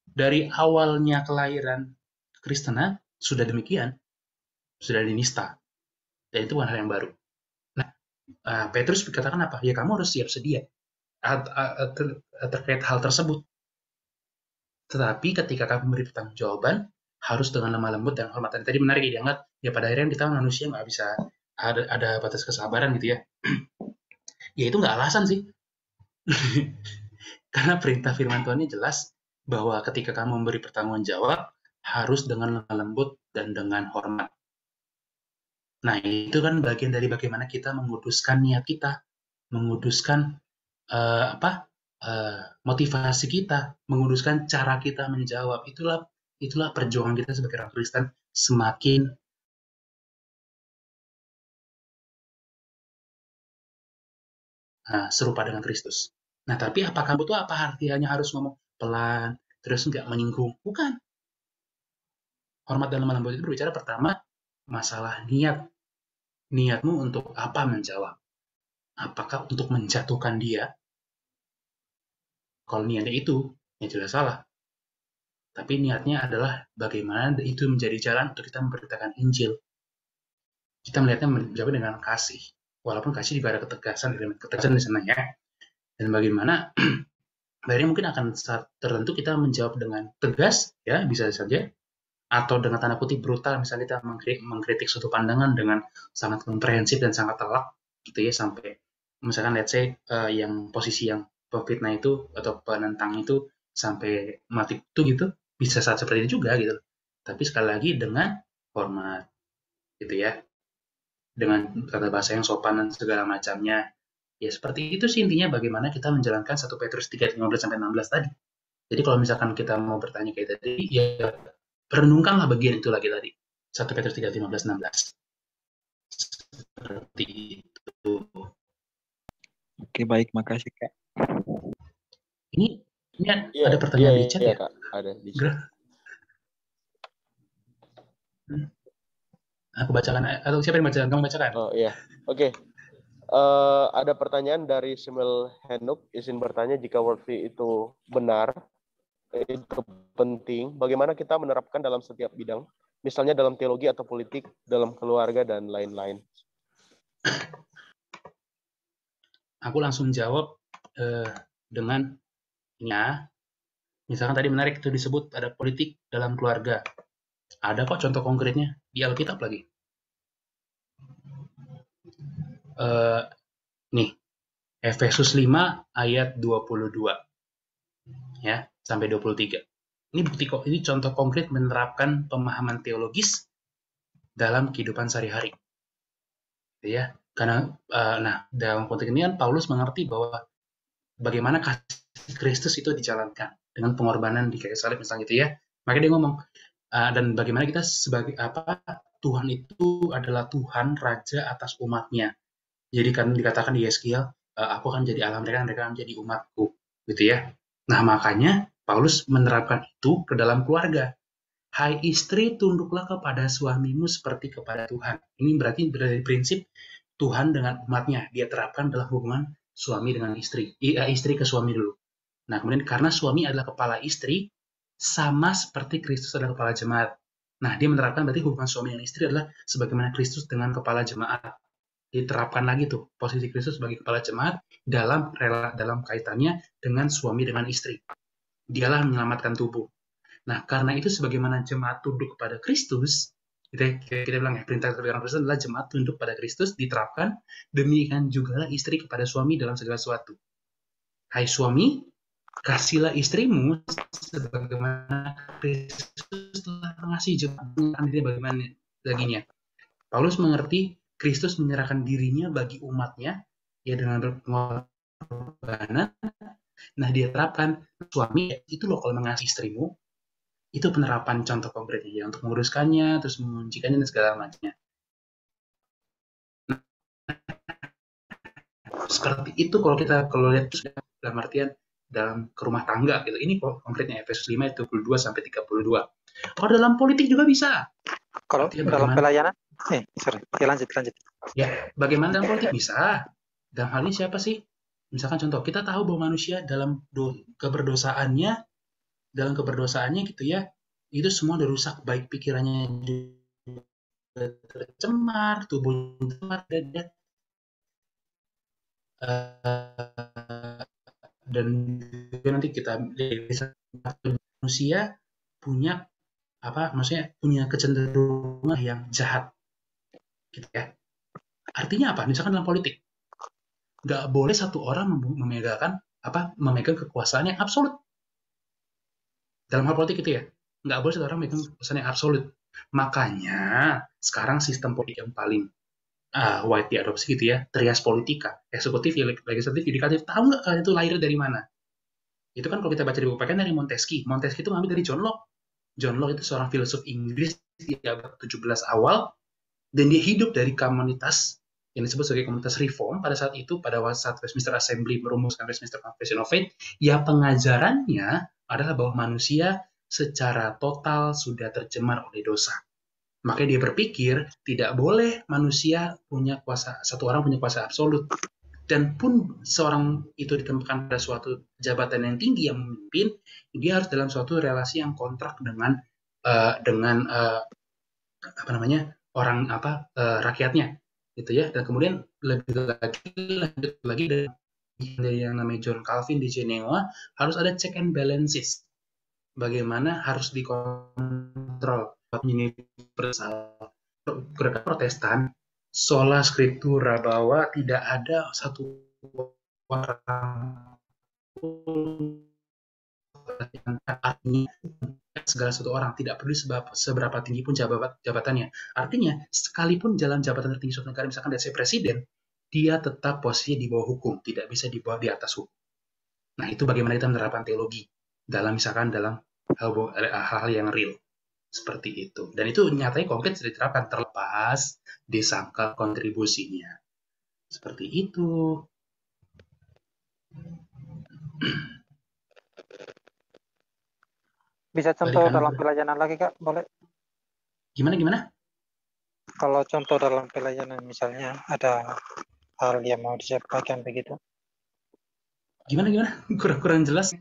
Dari awalnya kelahiran Kristenan sudah demikian, sudah dinista, dan itu bukan hal yang baru. Nah, Petrus katakan apa? Ya kamu harus siap sedia terkait hal tersebut. Tetapi ketika kamu memberi pertanggungjawaban, harus dengan lemah lembut dan hormat. Dan tadi menarik ya, dianggap ya pada akhirnya kita manusia nggak bisa ada batas kesabaran gitu ya. Ya itu nggak alasan sih. Karena perintah firman Tuhan ini jelas bahwa ketika kamu memberi pertanggungjawab harus dengan lemah lembut dan dengan hormat. Nah, itu kan bagian dari bagaimana kita menguduskan niat kita, menguduskan motivasi kita, menguduskan cara kita menjawab. Itulah perjuangan kita sebagai orang Kristen semakin serupa dengan Kristus. Nah, tapi apakah kamu tuh artinya harus ngomong pelan, terus nggak menyinggung? Bukan. Hormat dan lemah lembut itu berbicara pertama masalah niat. Niatmu untuk apa menjawab? Apakah untuk menjatuhkan dia? Kalau niatnya itu, ya jelas salah. Tapi niatnya adalah bagaimana itu menjadi jalan untuk kita memberitakan Injil. Kita melihatnya menjawab dengan kasih. Walaupun kasih juga ada ketegasan di sana ya. Dan bagaimana akhirnya mungkin akan saat tertentu kita menjawab dengan tegas, ya bisa saja, atau dengan tanda kutip brutal, misalnya kita mengkritik suatu pandangan dengan sangat komprehensif dan sangat telak, gitu ya, sampai misalkan let's say yang posisi yang pemfitnah itu atau penentang itu sampai mati itu gitu, bisa saat seperti itu juga gitu. Tapi sekali lagi dengan hormat, gitu ya, dengan kata bahasa yang sopan dan segala macamnya. Ya seperti itu sih intinya bagaimana kita menjalankan 1 Petrus 3:15-16 tadi. Jadi kalau misalkan kita mau bertanya kayak tadi, ya renungkanlah bagian itu lagi tadi. 1 Petrus 3:15-16. Seperti itu. Oke, baik, makasih Kak. Ini ada pertanyaan di chat ya? Kak, ada di chat. Aku bacakan, atau siapa yang bacakan? Kamu bacakan? Oh iya, oke. Ada pertanyaan dari Samuel Henok, izin bertanya, jika worldview itu benar, itu penting, bagaimana kita menerapkan dalam setiap bidang, misalnya dalam teologi atau politik, dalam keluarga, dan lain-lain? Aku langsung jawab dengan ya, Misalkan tadi menarik itu disebut ada politik dalam keluarga. Ada kok contoh konkretnya di Alkitab lagi. Eh, nih, Efesus 5 ayat 22 ya sampai 23. Ini bukti kok, ini contoh konkret menerapkan pemahaman teologis dalam kehidupan sehari-hari. Ya, karena nah dalam konteks ini kan Paulus mengerti bahwa bagaimana kasih Kristus itu dijalankan dengan pengorbanan di kayu salib misalnya gitu ya. Maka dia ngomong dan bagaimana kita sebagai apa Tuhan itu adalah Tuhan Raja atas umatnya. Jadi kan dikatakan di Yeskiel, aku akan jadi Allah mereka, mereka akan jadi umatku, gitu ya. Nah makanya Paulus menerapkan itu ke dalam keluarga. Hai istri, tunduklah kepada suamimu seperti kepada Tuhan. Ini berarti dari prinsip Tuhan dengan umatnya. Dia terapkan dalam hubungan suami dengan istri. Istri ke suami dulu. Nah, kemudian karena suami adalah kepala istri, sama seperti Kristus adalah kepala jemaat. Nah, dia menerapkan berarti hubungan suami dan istri adalah sebagaimana Kristus dengan kepala jemaat. Diterapkan lagi tuh posisi Kristus sebagai kepala jemaat dalam kaitannya dengan suami dengan istri. Dialah menyelamatkan tubuh. Nah, karena itu sebagaimana jemaat tunduk kepada Kristus, kita bilang ya, perintah kepada Kristus adalah jemaat tunduk pada Kristus diterapkan, demikian juga istri kepada suami dalam segala sesuatu. Hai suami, kasihlah istrimu sebagaimana Kristus telah mengasihi jemaat, dirinya bagaimana laginya. Paulus mengerti Kristus menyerahkan dirinya bagi umatnya ya dengan pengorbanan. Nah, dia terapkan suami itu loh kalau mengasihi istrimu, itu penerapan contoh konkretnya ya, untuk menguruskannya, terus menguncikannya dan segala macamnya. Nah, seperti itu kalau lihat itu dalam artian dalam ke rumah tangga gitu. Ini konkretnya Efesus 5 ayat 22 sampai 32. Kalau dalam politik juga bisa. Kalau artinya dalam bagaimana? pelayanan, sorry, ya lanjut. Ya, bagaimana dalam politik bisa? Dalam hal ini siapa sih? Misalkan contoh, kita tahu bahwa manusia dalam keberdosaannya gitu ya, itu semua udah rusak, baik pikirannya juga tercemar, tubuh dan nanti kita lihat manusia punya maksudnya punya kecenderungan yang jahat, gitu ya. Artinya apa? Misalkan dalam politik, nggak boleh satu orang memegang kekuasaan yang absolut. Dalam hal politik itu ya, nggak boleh satu orang memegang kekuasaan yang absolut. Makanya sekarang sistem politik yang paling wide diadopsi gitu ya, trias politika, eksekutif, legislatif, yudikatif. Tahu nggak kalian itu lahir dari mana? Itu kan kalau kita baca di buku PKN dari Montesquieu. Montesquieu itu ngambil dari John Locke. John Locke itu seorang filsuf Inggris di abad 17 awal, dan dia hidup dari komunitas yang disebut sebagai komunitas reform pada saat itu, pada saat Westminster Assembly merumuskan Westminster Confession of Faith, ya pengajarannya adalah bahwa manusia secara total sudah tercemar oleh dosa. Makanya dia berpikir tidak boleh satu orang punya kuasa absolut. Dan pun seorang itu ditempatkan pada suatu jabatan yang tinggi yang memimpin, dia harus dalam suatu relasi yang kontrak dengan orang rakyatnya, gitu ya. Dan kemudian lanjut lagi dari yang namanya John Calvin di Jenewa, harus ada check and balances. Bagaimana harus dikontrol universal. Gerakan Protestan sola scriptura, bahwa tidak ada satu orang yang artinya segala satu orang, tidak peduli seberapa tinggi pun jabatannya. Artinya sekalipun jalan jabatan tertinggi suatu negara, misalkan dari presiden, dia tetap posisinya di bawah hukum, tidak bisa di atas hukum. Nah, itu bagaimana kita menerapkan teologi dalam hal-hal yang real seperti itu. Dan itu nyatanya konkret sudah diterapkan, terlepas disangka kontribusinya. Seperti itu. Bisa contoh dalam pelayanan lagi, Kak? Boleh? Gimana? Kalau contoh dalam pelayanan, misalnya ada hal yang mau disampaikan begitu. Gimana? Kurang jelas.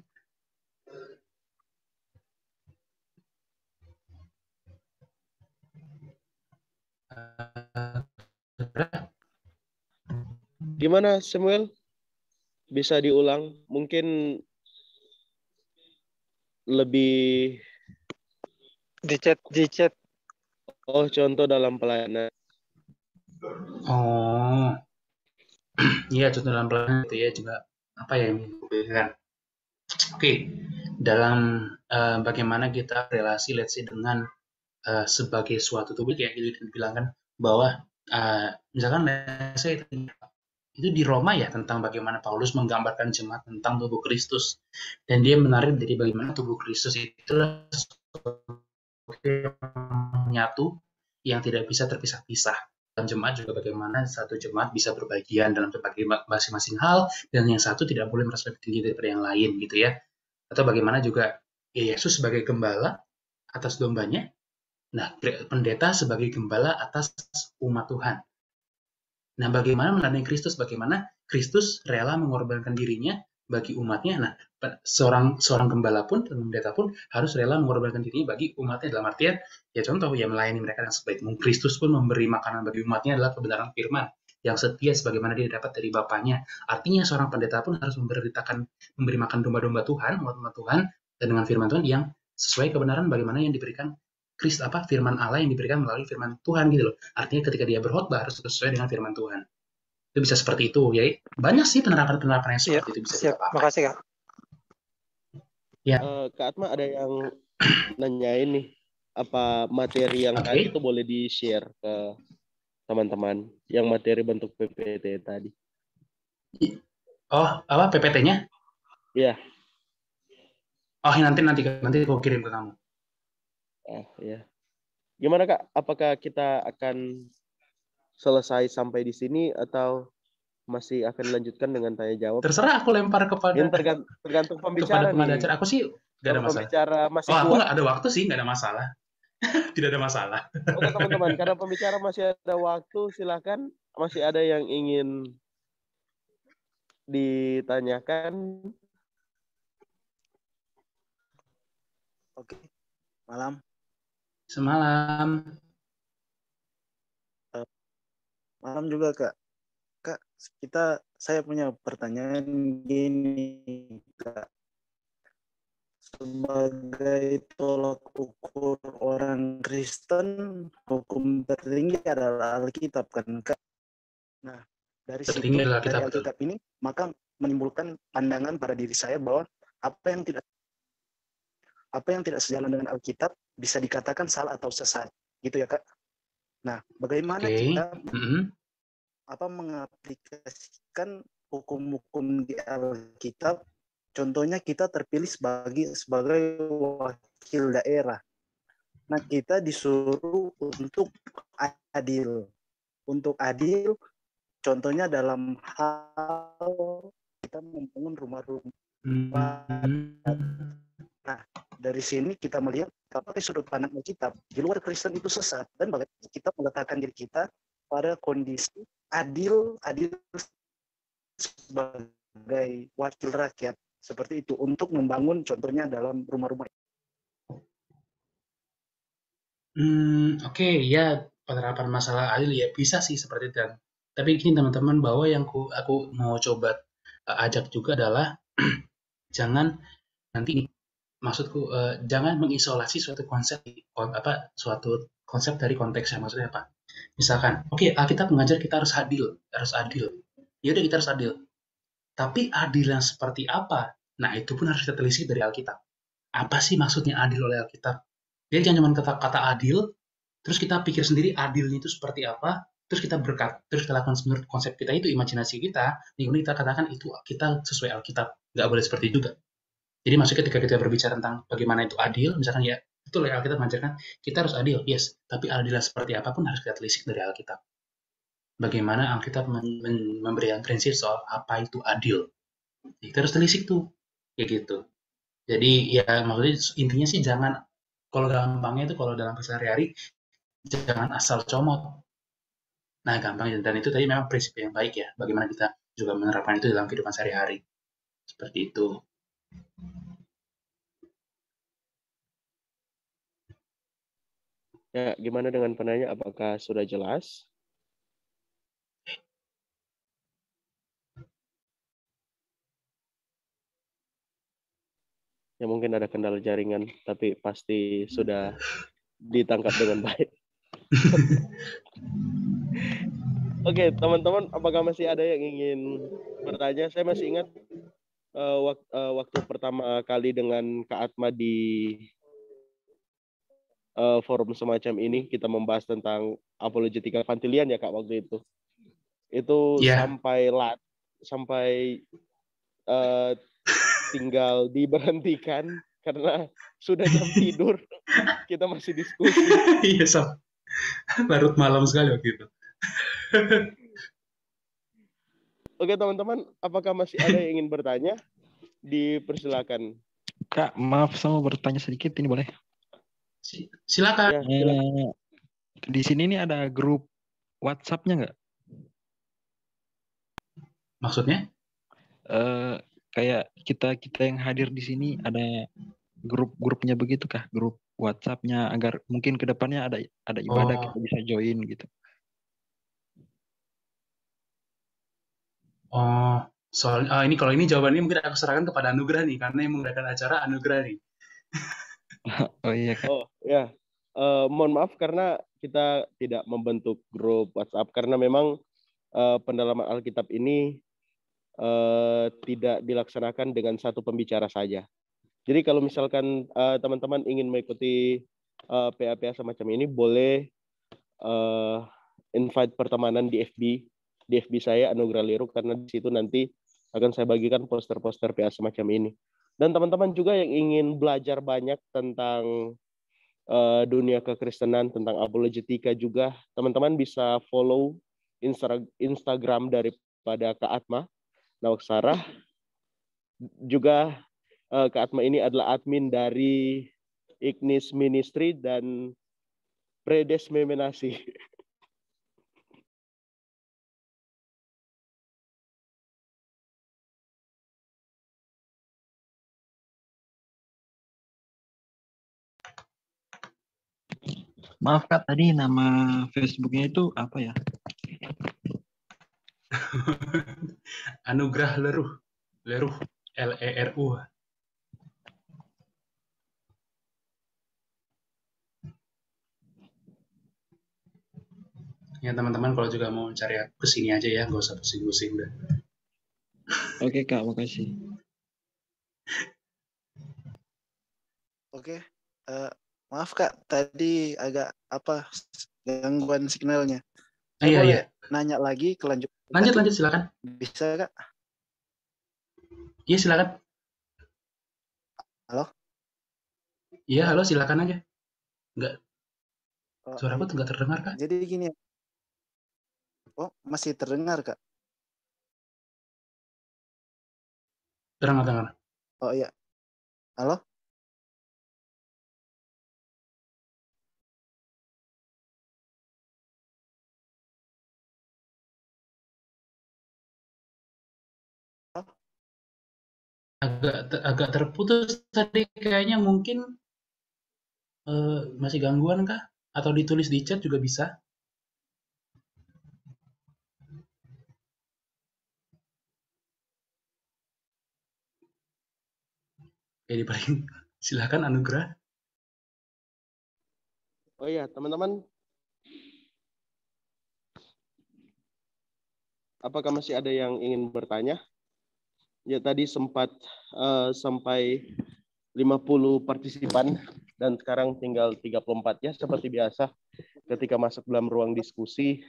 Gimana Samuel? Bisa diulang? Mungkin lebih Di chat. contoh dalam pelayanan. Oh, iya contoh dalam pelayanan itu ya juga apa ya yang membedakan. Oke, dalam bagaimana kita relasi let's say dengan sebagai suatu tubuh kayak gitu dibilang kan bahwa misalkan let's say itu di Roma ya tentang bagaimana Paulus menggambarkan jemaat tentang tubuh Kristus dan dia menarik dari bagaimana tubuh Kristus itu menyatu yang tidak bisa terpisah-pisah. Dalam jemaat juga bagaimana satu jemaat bisa berbagian dalam berbagai masing-masing hal dan yang satu tidak boleh merasa lebih tinggi daripada yang lain gitu ya. Atau bagaimana juga Yesus sebagai gembala atas dombanya. Nah, pendeta sebagai gembala atas umat Tuhan. Nah, bagaimana melayani Kristus? Bagaimana Kristus rela mengorbankan dirinya bagi umatnya? Nah, seorang gembala pun, pendeta pun harus rela mengorbankan dirinya bagi umatnya. Dalam artian, ya contoh, ya melayani mereka yang sebaik mungkin. Kristus pun memberi makanan bagi umatnya adalah kebenaran firman yang setia sebagaimana dia dapat dari Bapaknya. Artinya seorang pendeta pun harus memberi makan domba-domba Tuhan, umat-umat Tuhan, dan dengan firman Tuhan yang sesuai kebenaran bagaimana yang diberikan firman Allah yang diberikan melalui firman Tuhan gitu loh. Artinya ketika dia berkhotbah harus sesuai dengan firman Tuhan. Itu bisa seperti itu ya. Banyak sih penerapan-penerapan yang seperti itu bisa kita pakai. Makasih Kak. Ya. Kak Atma ada yang nanyain nih, apa materi yang tadi itu boleh di-share ke teman-teman yang materi bentuk PPT tadi? Oh, apa PPT-nya? Iya. Oh, nanti aku kirim ke kamu. Ya. Gimana Kak? Apakah kita akan selesai sampai di sini atau masih akan dilanjutkan dengan tanya jawab? Terserah, aku lempar kepada tergantung pembicara kepada nih. Aku sih nggak ada masalah. Pembicara masih aku kuat. nggak ada waktu sih, nggak ada masalah. Tidak ada masalah. Oke teman-teman, karena pembicara masih ada waktu, silakan. Masih ada yang ingin ditanyakan? Oke, malam. Semalam. Malam juga Kak. Kak, saya punya pertanyaan gini Kak. Sebagai tolak ukur orang Kristen, hukum tertinggi adalah Alkitab kan Kak. Nah, dari situ, dari Alkitab ini, maka menimbulkan pandangan pada diri saya bahwa apa yang tidak sejalan dengan Alkitab bisa dikatakan salah atau sesat, gitu ya Kak. Nah, bagaimana kita mengaplikasikan hukum-hukum di Alkitab? Contohnya kita terpilih sebagai wakil daerah. Nah, kita disuruh untuk adil. Untuk adil, contohnya dalam hal kita membangun rumah-rumah. Nah, dari sini kita melihat apakah sudut pandang Alkitab di luar Kristen itu sesat, dan bagaimana kita meletakkan diri kita pada kondisi adil sebagai wakil rakyat seperti itu untuk membangun contohnya dalam rumah-rumah. Oke, ya penerapan masalah adil ya bisa sih seperti itu. Tapi gini teman-teman, bahwa yang aku mau coba ajak juga adalah jangan nanti maksudku jangan mengisolasi suatu konsep dari konteksnya. Maksudnya apa? Misalkan, oke, Alkitab mengajar kita harus adil. Ya udah, kita harus adil. Tapi adil yang seperti apa? Nah, itu pun harus kita telisik dari Alkitab. Apa sih maksudnya adil oleh Alkitab? Jadi jangan cuma kata adil, terus kita pikir sendiri adilnya itu seperti apa, terus kita lakukan menurut konsep kita itu, imajinasi kita, kemudian kita katakan itu kita sesuai Alkitab. Nggak boleh seperti itu, kan? Jadi maksudnya ketika kita berbicara tentang bagaimana itu adil, misalkan ya, betul ya Alkitab mengajarkan kita harus adil, yes. Tapi adilnya seperti apapun harus kita telisik dari Alkitab. Bagaimana Alkitab memberikan prinsip soal apa itu adil. Kita harus telisik tuh, kayak gitu. Jadi ya maksudnya intinya sih jangan, kalau gampangnya itu kalau dalam sehari-hari jangan asal comot. Nah gampang, dan itu tadi memang prinsip yang baik ya. Bagaimana kita juga menerapkan itu dalam kehidupan sehari-hari. Seperti itu. Ya, gimana dengan penanya? Apakah sudah jelas? Ya mungkin ada kendala jaringan, tapi pasti sudah ditangkap dengan baik. Oke, teman-teman, apakah masih ada yang ingin bertanya? Saya masih ingat waktu pertama kali dengan Kak Atma di forum semacam ini, kita membahas tentang apologetika Pantilian ya Kak waktu itu. Itu Iya. sampai tinggal diberhentikan karena sudah jam tidur, kita masih diskusi. Iya, Sob. Larut malam sekali waktu itu. Oke teman-teman, apakah masih ada yang ingin bertanya? Dipersilakan. Kak, maaf saya mau bertanya sedikit ini boleh? Silakan. Ya, silakan. Di sini nih ada grup WhatsApp-nya nggak? Maksudnya? Kayak kita yang hadir di sini ada grup-grupnya begitu kah? Grup WhatsApp-nya agar mungkin kedepannya ada ibadah kita bisa join gitu. Oh, soal ini kalau ini jawabannya mungkin aku serahkan kepada Anugrah nih, karena yang mengadakan acara Anugrah nih. Oh iya Kak. Oh ya, mohon maaf karena kita tidak membentuk grup WhatsApp karena memang pendalaman Alkitab ini tidak dilaksanakan dengan satu pembicara saja. Jadi kalau misalkan teman-teman ingin mengikuti PA-PA semacam ini, boleh invite pertemanan di FB saya Anugrah Liru, karena di situ nanti akan saya bagikan poster-poster PA semacam ini. Dan teman-teman juga yang ingin belajar banyak tentang dunia kekristenan, tentang apologetika juga, teman-teman bisa follow Instagram daripada Kak Atma Nawaksarah. Juga Kak Atma ini adalah admin dari Ignis Ministry dan Predesmemenasi. Maaf Kak, tadi nama Facebooknya itu apa ya? Anugrah Leruh, Leru. Ya teman-teman kalau juga mau cari aku kesini aja ya, nggak usah pusing-pusing udah. Oke Kak, makasih. Oke, maaf Kak, tadi agak gangguan signalnya. Saya Iya, boleh iya. nanya lagi kelanjutan? Lanjut silakan. Bisa Kak? Iya silakan. Halo? Iya, halo silakan aja. Enggak, Oh, suara aku nggak terdengar Kak. jadi gini. Oh, masih terdengar Kak? Terdengar. Oh iya. Halo? Agak terputus tadi kayaknya, mungkin masih gangguan kah? Atau ditulis di chat juga bisa. Jadi paling silakan Anugrah. Oh iya, teman-teman, apakah masih ada yang ingin bertanya? Ya tadi sempat sampai 50 partisipan dan sekarang tinggal 34 ya, seperti biasa ketika masuk dalam ruang diskusi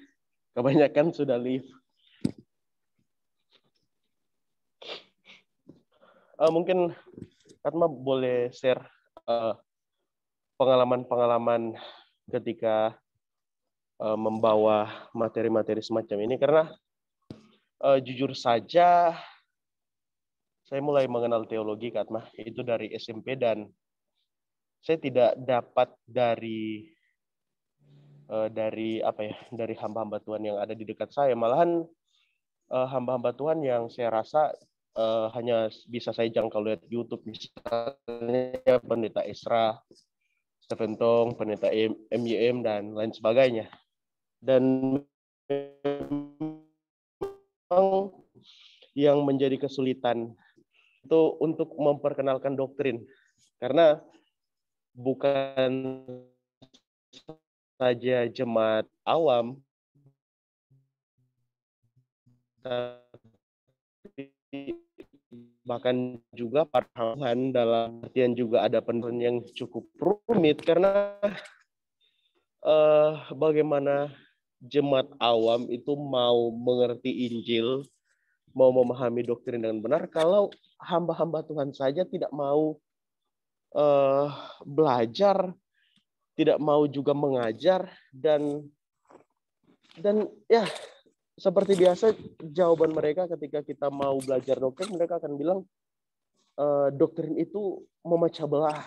kebanyakan sudah leave. Mungkin Atma boleh share pengalaman-pengalaman ketika membawa materi-materi semacam ini, karena jujur saja saya mulai mengenal teologi Kak Atma itu dari SMP, dan saya tidak dapat dari hamba-hamba Tuhan yang ada di dekat saya. Malahan hamba-hamba Tuhan yang saya rasa hanya bisa saya jangkau lihat YouTube, misalnya Pendeta Esra, Stephen Tong, Pendeta MYM, dan lain sebagainya. Dan memang yang menjadi kesulitan itu untuk memperkenalkan doktrin Karena bukan saja jemaat awam, tapi bahkan juga para Tuhan, dalam artian juga ada penelitian yang cukup rumit, karena bagaimana jemaat awam itu mau mengerti Injil, mau memahami doktrin dengan benar, kalau hamba-hamba Tuhan saja tidak mau belajar, tidak mau juga mengajar, dan ya seperti biasa jawaban mereka ketika kita mau belajar doktrin, mereka akan bilang doktrin itu memecah belah.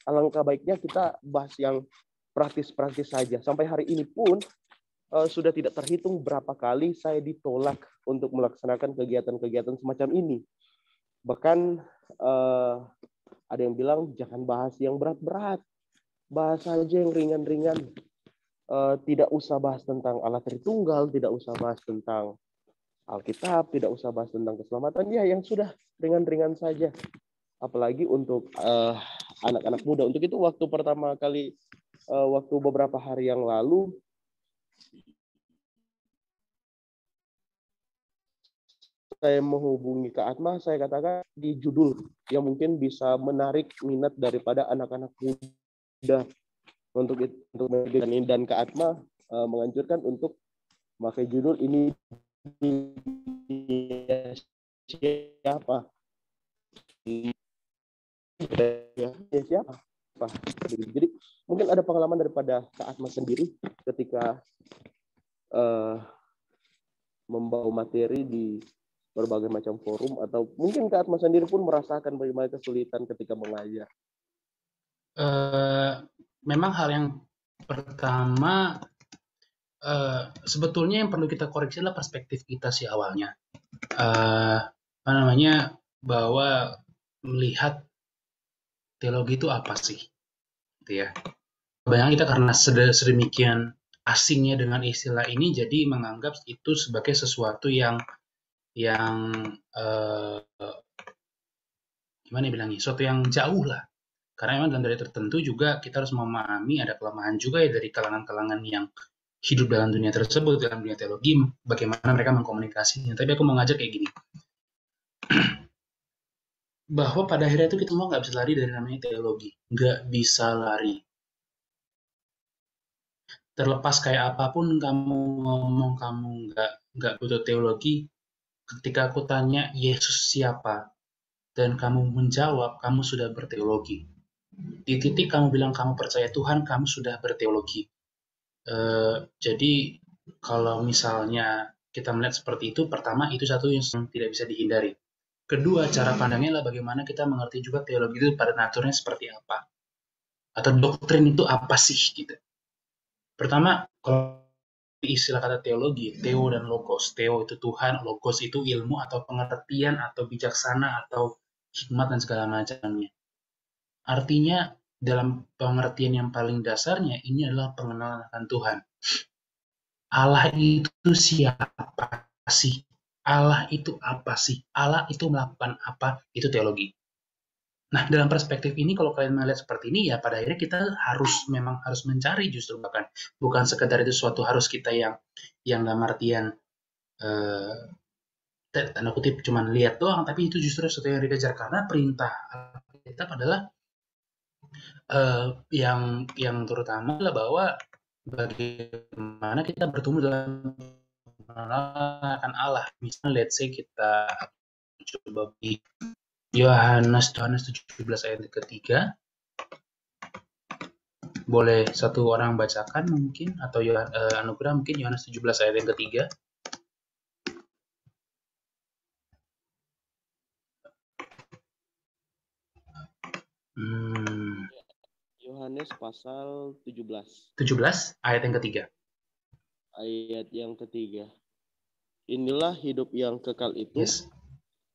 Alangkah baiknya kita bahas yang praktis-praktis saja. Sampai hari ini pun sudah tidak terhitung berapa kali saya ditolak untuk melaksanakan kegiatan-kegiatan semacam ini. Bahkan ada yang bilang jangan bahas yang berat-berat, bahas saja yang ringan-ringan. Tidak usah bahas tentang Allah Tritunggal, tidak usah bahas tentang Alkitab, tidak usah bahas tentang keselamatan. Ya, yang sudah ringan-ringan saja. Apalagi untuk anak-anak muda. Untuk itu waktu pertama kali, waktu beberapa hari yang lalu, saya menghubungi Kak Atma, saya katakan di judul yang mungkin bisa menarik minat daripada anak-anak muda untuk ini, dan Kak Atma menganjurkan untuk memakai judul ini, siapa? Siapa? Jadi mungkin ada pengalaman daripada Kak Atma sendiri ketika membawa materi di berbagai macam forum, atau mungkin Kak Atma sendiri pun merasakan bagaimana kesulitan ketika mengajar. Memang hal yang pertama, sebetulnya yang perlu kita koreksi adalah perspektif kita sih awalnya. Bahwa melihat teologi itu apa sih, gitu ya. Kebanyakan kita karena sedemikian asingnya dengan istilah ini, jadi menganggap itu sebagai sesuatu yang gimana bilangnya, sesuatu yang jauh lah. Karena memang dalam dari tertentu juga kita harus memahami ada kelemahan juga ya dari kalangan-kalangan yang hidup dalam dunia tersebut, dalam dunia teologi, bagaimana mereka mengkomunikasinya. Tapi aku mau ngajak kayak gini, bahwa pada akhirnya itu kita semua nggak bisa lari dari namanya teologi. Nggak bisa lari. Terlepas kayak apapun kamu ngomong, kamu nggak butuh teologi, ketika aku tanya Yesus siapa, dan kamu menjawab, kamu sudah berteologi. Di titik kamu bilang kamu percaya Tuhan, kamu sudah berteologi. Jadi kalau misalnya kita melihat seperti itu, pertama itu satu yang tidak bisa dihindari. Kedua, cara pandangnya adalah bagaimana kita mengerti juga teologi itu pada naturnya seperti apa, atau doktrin itu apa sih gitu. Pertama, kalau istilah kata teologi, theo dan logos. Theo itu Tuhan, logos itu ilmu atau pengertian atau bijaksana atau hikmat dan segala macamnya. Artinya dalam pengertian yang paling dasarnya ini adalah pengenalan akan Tuhan. Allah itu siapa sih? Allah itu apa sih? Allah itu melakukan apa? Itu teologi. Nah, dalam perspektif ini kalau kalian melihat seperti ini, ya pada akhirnya kita memang harus mencari justru, bahkan bukan sekedar itu suatu harus kita yang dalam artian tanda kutip cuman lihat doang, tapi itu justru sesuatu yang dikejar karena perintah kita adalah yang terutama adalah bahwa bagaimana kita bertumbuh dalam mengenalkan Allah. Misalnya let's say kita coba di Yohanes 17 ayat ketiga. Boleh satu orang bacakan mungkin, atau Anugerah mungkin Yohanes 17 ayat yang ketiga. Yohanes pasal 17. 17 ayat yang ketiga. Ayat yang ketiga. Inilah hidup yang kekal itu, Yes.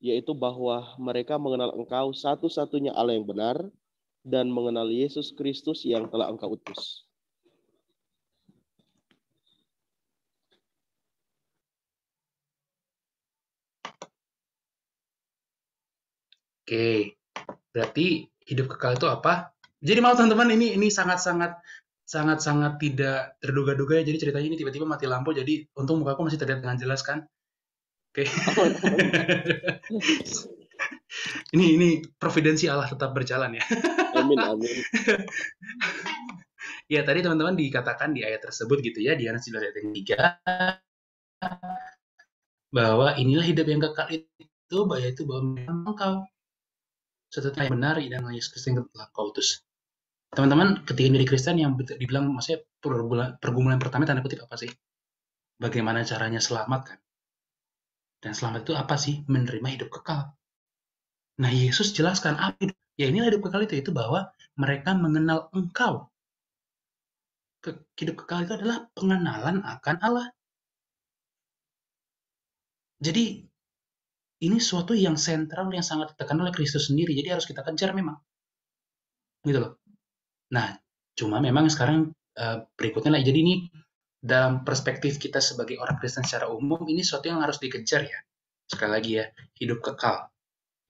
yaitu bahwa mereka mengenal Engkau satu-satunya Allah yang benar, dan mengenal Yesus Kristus yang telah Engkau utus. Oke, berarti hidup kekal itu apa? Jadi maaf teman-teman, ini sangat-sangat tidak terduga-duga ya. Jadi ceritanya ini tiba-tiba mati lampu, jadi untung mukaku masih terlihat dengan jelas kan. Oke. ini providensi Allah tetap berjalan ya. Amin. Ya tadi teman-teman dikatakan di ayat tersebut gitu ya, di Yohanes 11 ayat yang 3, bahwa inilah hidup yang kekal itu, yaitu bahwa engkau setelah yang benar dan Yesus Kristus yang telah kau utus. Teman-teman, ketika menjadi Kristen yang dibilang maksudnya pergumulan pertama tanda kutip apa sih? Bagaimana caranya selamat kan? Dan selamat itu apa sih? Menerima hidup kekal. Nah, Yesus jelaskan apa itu? Ya inilah hidup kekal itu bahwa mereka mengenal engkau. Hidup kekal itu adalah pengenalan akan Allah. Jadi ini suatu yang sentral yang sangat ditekan oleh Kristus sendiri. Jadi harus kita kejar memang. Gitu loh. Nah, cuma memang sekarang berikutnya lah. Jadi ini dalam perspektif kita sebagai orang Kristen secara umum, ini suatu yang harus dikejar ya. Sekali lagi ya, hidup kekal.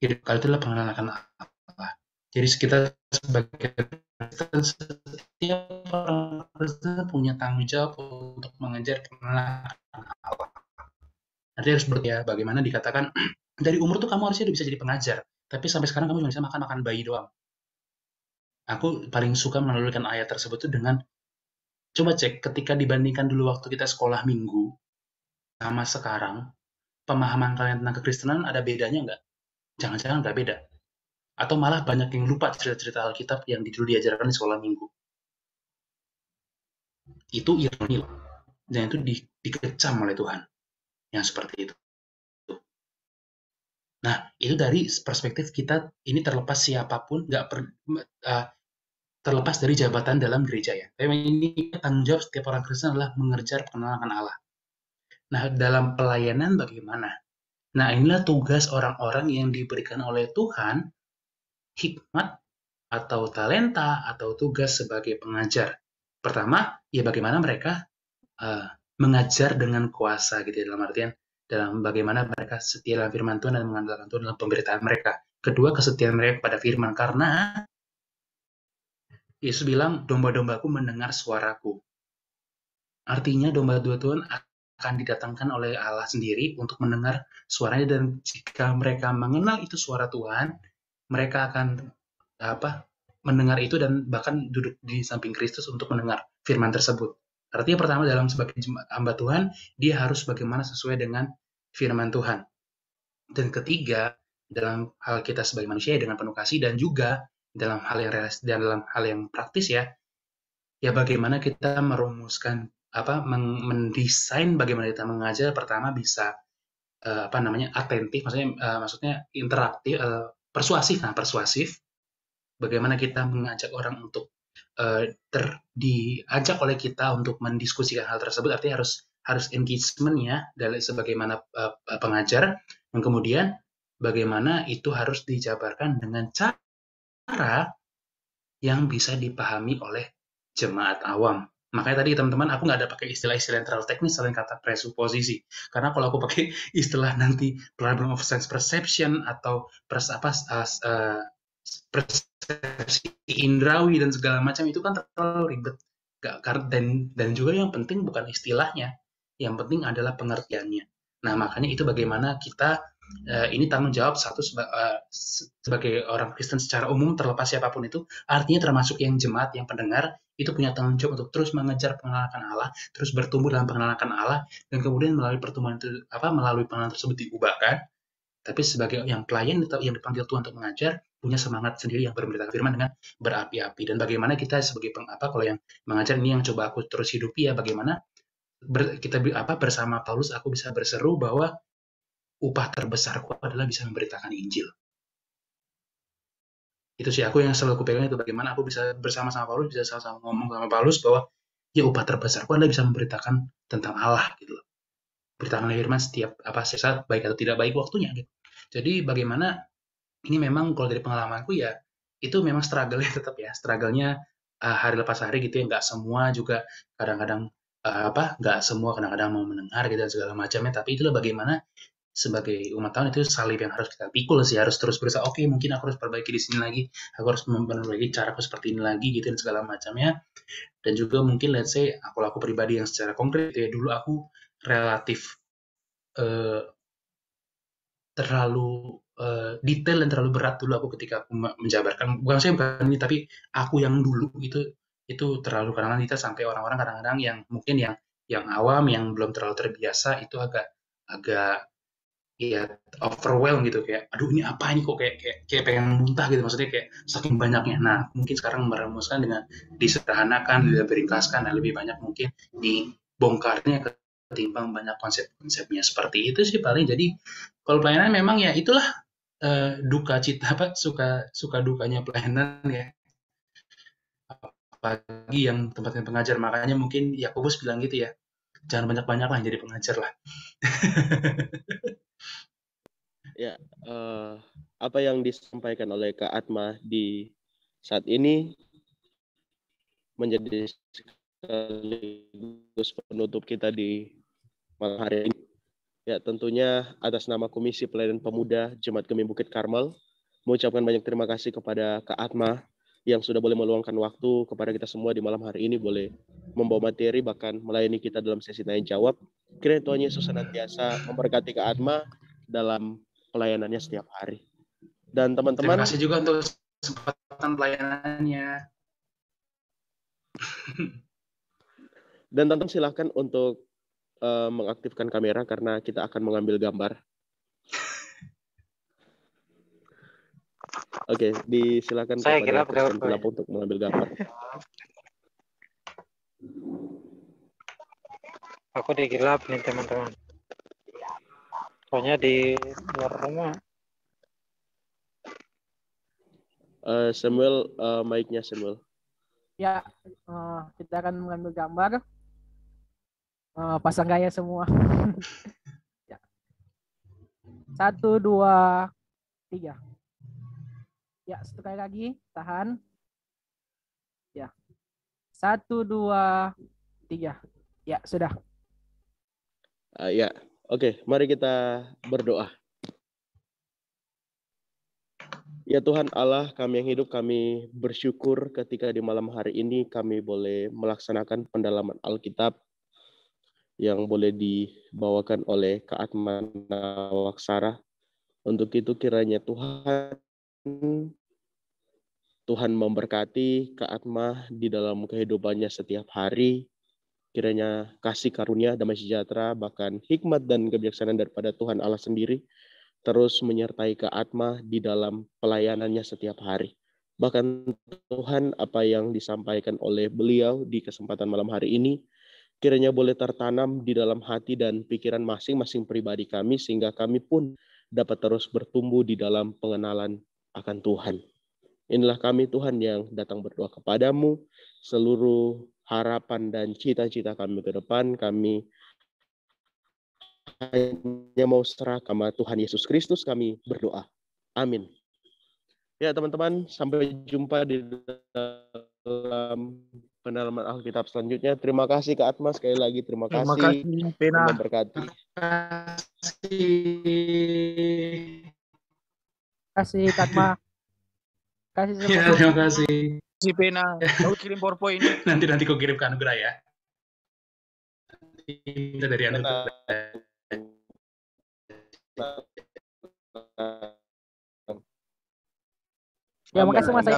Hidup kekal itu adalah pengenalan akan Allah. Jadi kita sebagai Kristen, setiap orang Kristen punya tanggung jawab untuk mengejar pengenalan akan Allah. Nanti harus ya, bagaimana dikatakan, dari umur tuh kamu harusnya udah bisa jadi pengajar, tapi sampai sekarang kamu cuma bisa makan bayi doang. Aku paling suka menelurkan ayat tersebut tuh dengan, coba cek ketika dibandingkan dulu waktu kita sekolah minggu, sama sekarang, pemahaman kalian tentang kekristenan ada bedanya nggak? Jangan-jangan nggak beda. Atau malah banyak yang lupa cerita-cerita Alkitab yang dulu diajarkan di sekolah minggu. Itu ironi loh. Dan itu dikecam oleh Tuhan. Yang seperti itu. Nah, itu dari perspektif kita, ini terlepas siapapun, terlepas dari jabatan dalam gereja ya. Tapi ini tanggung jawab setiap orang Kristen adalah mengejar pengenalan Allah. Nah, dalam pelayanan bagaimana? Nah, inilah tugas orang-orang yang diberikan oleh Tuhan, hikmat atau talenta atau tugas sebagai pengajar. Pertama, ya bagaimana mereka mengajar dengan kuasa gitu ya, dalam artian dalam bagaimana mereka setia dalam firman Tuhan dan mengandalkan Tuhan dalam pemberitaan mereka. Kedua, kesetiaan mereka kepada firman, karena Yesus bilang, domba-dombaku mendengar suaraku. Artinya domba-domba Tuhan akan didatangkan oleh Allah sendiri untuk mendengar suaranya, dan jika mereka mengenal itu suara Tuhan, mereka akan mendengar itu dan bahkan duduk di samping Kristus untuk mendengar firman tersebut. Artinya pertama, dalam sebagai hamba Tuhan, dia harus bagaimana sesuai dengan firman Tuhan. Dan ketiga, dalam hal kita sebagai manusia dengan penuh kasih, dan juga dalam hal yang realistis dan dalam hal yang praktis ya bagaimana kita merumuskan mendesain bagaimana kita mengajar. Pertama bisa atentif, maksudnya interaktif, persuasif. Bagaimana kita mengajak orang untuk diajak oleh kita untuk mendiskusikan hal tersebut. Artinya harus engagement ya, dari sebagaimana pengajar. Dan kemudian bagaimana itu harus dijabarkan dengan cara yang bisa dipahami oleh jemaat awam. Makanya tadi teman-teman, aku nggak ada pakai istilah-istilah yang terlalu teknis selain kata presuposisi. Karena kalau aku pakai istilah nanti problem of sense perception atau persepsi indrawi dan segala macam, itu kan terlalu ribet. Dan juga yang penting bukan istilahnya, yang penting adalah pengertiannya. Nah, makanya itu bagaimana kita ini tanggung jawab satu sebagai orang Kristen secara umum, terlepas siapapun itu, artinya termasuk yang jemaat, yang pendengar, itu punya tanggung jawab untuk terus mengejar pengenalan akan Allah, terus bertumbuh dalam pengenalan akan Allah, dan kemudian melalui pertumbuhan itu, melalui pengenalan tersebut diubahkan. Tapi sebagai yang pelayan yang dipanggil Tuhan untuk mengajar, punya semangat sendiri yang berberitakan firman dengan berapi-api. Dan bagaimana kita sebagai kalau yang mengajar ini yang coba aku terus hidupi ya, bagaimana kita bersama Paulus aku bisa berseru bahwa upah terbesarku adalah bisa memberitakan Injil. Itu sih aku yang selalu kupegang, itu bagaimana aku bisa bersama-sama Paulus, bisa sama-sama ngomong sama Paulus bahwa ya upah terbesarku adalah bisa memberitakan tentang Allah gitu loh. Beritakan firman setiap saat, baik atau tidak baik waktunya gitu. Jadi bagaimana ini memang kalau dari pengalamanku ya, itu memang struggle-nya tetap ya, struggle-nya hari lepas hari gitu ya. Nggak semua juga kadang-kadang nggak semua kadang-kadang mau mendengar gitu dan segala macamnya, tapi itulah bagaimana sebagai umat Tuhan itu salib yang harus kita pikul sih, harus terus berusaha. Oke, mungkin aku harus perbaiki di sini lagi, aku harus memperbaiki caraku seperti ini lagi gitu dan segala macamnya. Dan juga mungkin let's say aku pribadi yang secara konkret ya, dulu aku relatif eh, terlalu detail dan terlalu berat dulu aku ketika aku menjabarkan, bukan ini, tapi aku yang dulu itu terlalu, karena kita sampai orang-orang kadang-kadang yang mungkin yang awam, yang belum terlalu terbiasa, itu agak ya overwhelm gitu, kayak aduh ini apa ini kok kayak pengen muntah gitu, maksudnya kayak saking banyaknya. Nah, mungkin sekarang merumuskan dengan disederhanakan, diringkaskan, dan lebih banyak mungkin dibongkarnya ketimbang banyak konsep-konsepnya. Seperti itu sih paling. Jadi kalau pelayanan memang ya itulah duka cita suka dukanya pelayanan ya, apalagi yang tempatnya pengajar. Makanya mungkin Yakobus bilang gitu ya, jangan banyak-banyak lah jadi pengajar lah. Ya, apa yang disampaikan oleh Kak Atma di saat ini menjadi sekaligus penutup kita di malam hari ini. Ya, tentunya atas nama Komisi Pelayanan Pemuda Jemaat Gemi Bukit Karmel, mengucapkan banyak terima kasih kepada Kak Atma yang sudah boleh meluangkan waktu kepada kita semua di malam hari ini, boleh membawa materi, bahkan melayani kita dalam sesi tanya jawab. Kiranya Tuhan Yesus senantiasa memberkati Kak Atma dalam pelayanannya setiap hari. Dan teman-teman, terima kasih juga untuk kesempatan pelayanannya. Dan teman-teman silahkan untuk mengaktifkan kamera karena kita akan mengambil gambar. Oke, disilakan kepada Kristen Gelap untuk mengambil gambar. Aku di gelap nih teman-teman. Pokoknya di luar rumah. Samuel, mic-nya Samuel. Ya, kita akan mengambil gambar. Pasang gaya semua. Ya. 1, 2, 3. Ya, sekali lagi, tahan. Ya. 1, 2, 3. Ya, sudah. Ya, oke, mari kita berdoa. Ya Tuhan Allah, kami yang hidup, kami bersyukur ketika di malam hari ini kami boleh melaksanakan pendalaman Alkitab yang boleh dibawakan oleh Kak Atma Nawaksara. Untuk itu kiranya Tuhan memberkati Kak Atma di dalam kehidupannya setiap hari. Kiranya kasih karunia, damai sejahtera, bahkan hikmat dan kebijaksanaan daripada Tuhan Allah sendiri terus menyertai Kak Atma di dalam pelayanannya setiap hari. Bahkan Tuhan, apa yang disampaikan oleh beliau di kesempatan malam hari ini, kiranya boleh tertanam di dalam hati dan pikiran masing-masing pribadi kami, sehingga kami pun dapat terus bertumbuh di dalam pengenalan akan Tuhan. Inilah kami Tuhan yang datang berdoa kepadamu, seluruh harapan dan cita-cita kami ke depan, kami hanya mau serah sama Tuhan Yesus Kristus, kami berdoa. Amin. Ya teman-teman, sampai jumpa di dalam pendalaman Alkitab selanjutnya. Terima kasih Kak Atma, sekali lagi terima kasih. Pena. Memberkati. Terima kasih Kak Atma. Kasih semua. Ya, terima kasih. Si Pena, kau kirim PowerPoint ini. Nanti kau kirim ke Anugerah ya. Kita dari Anugerah. Ya, makasih Mas.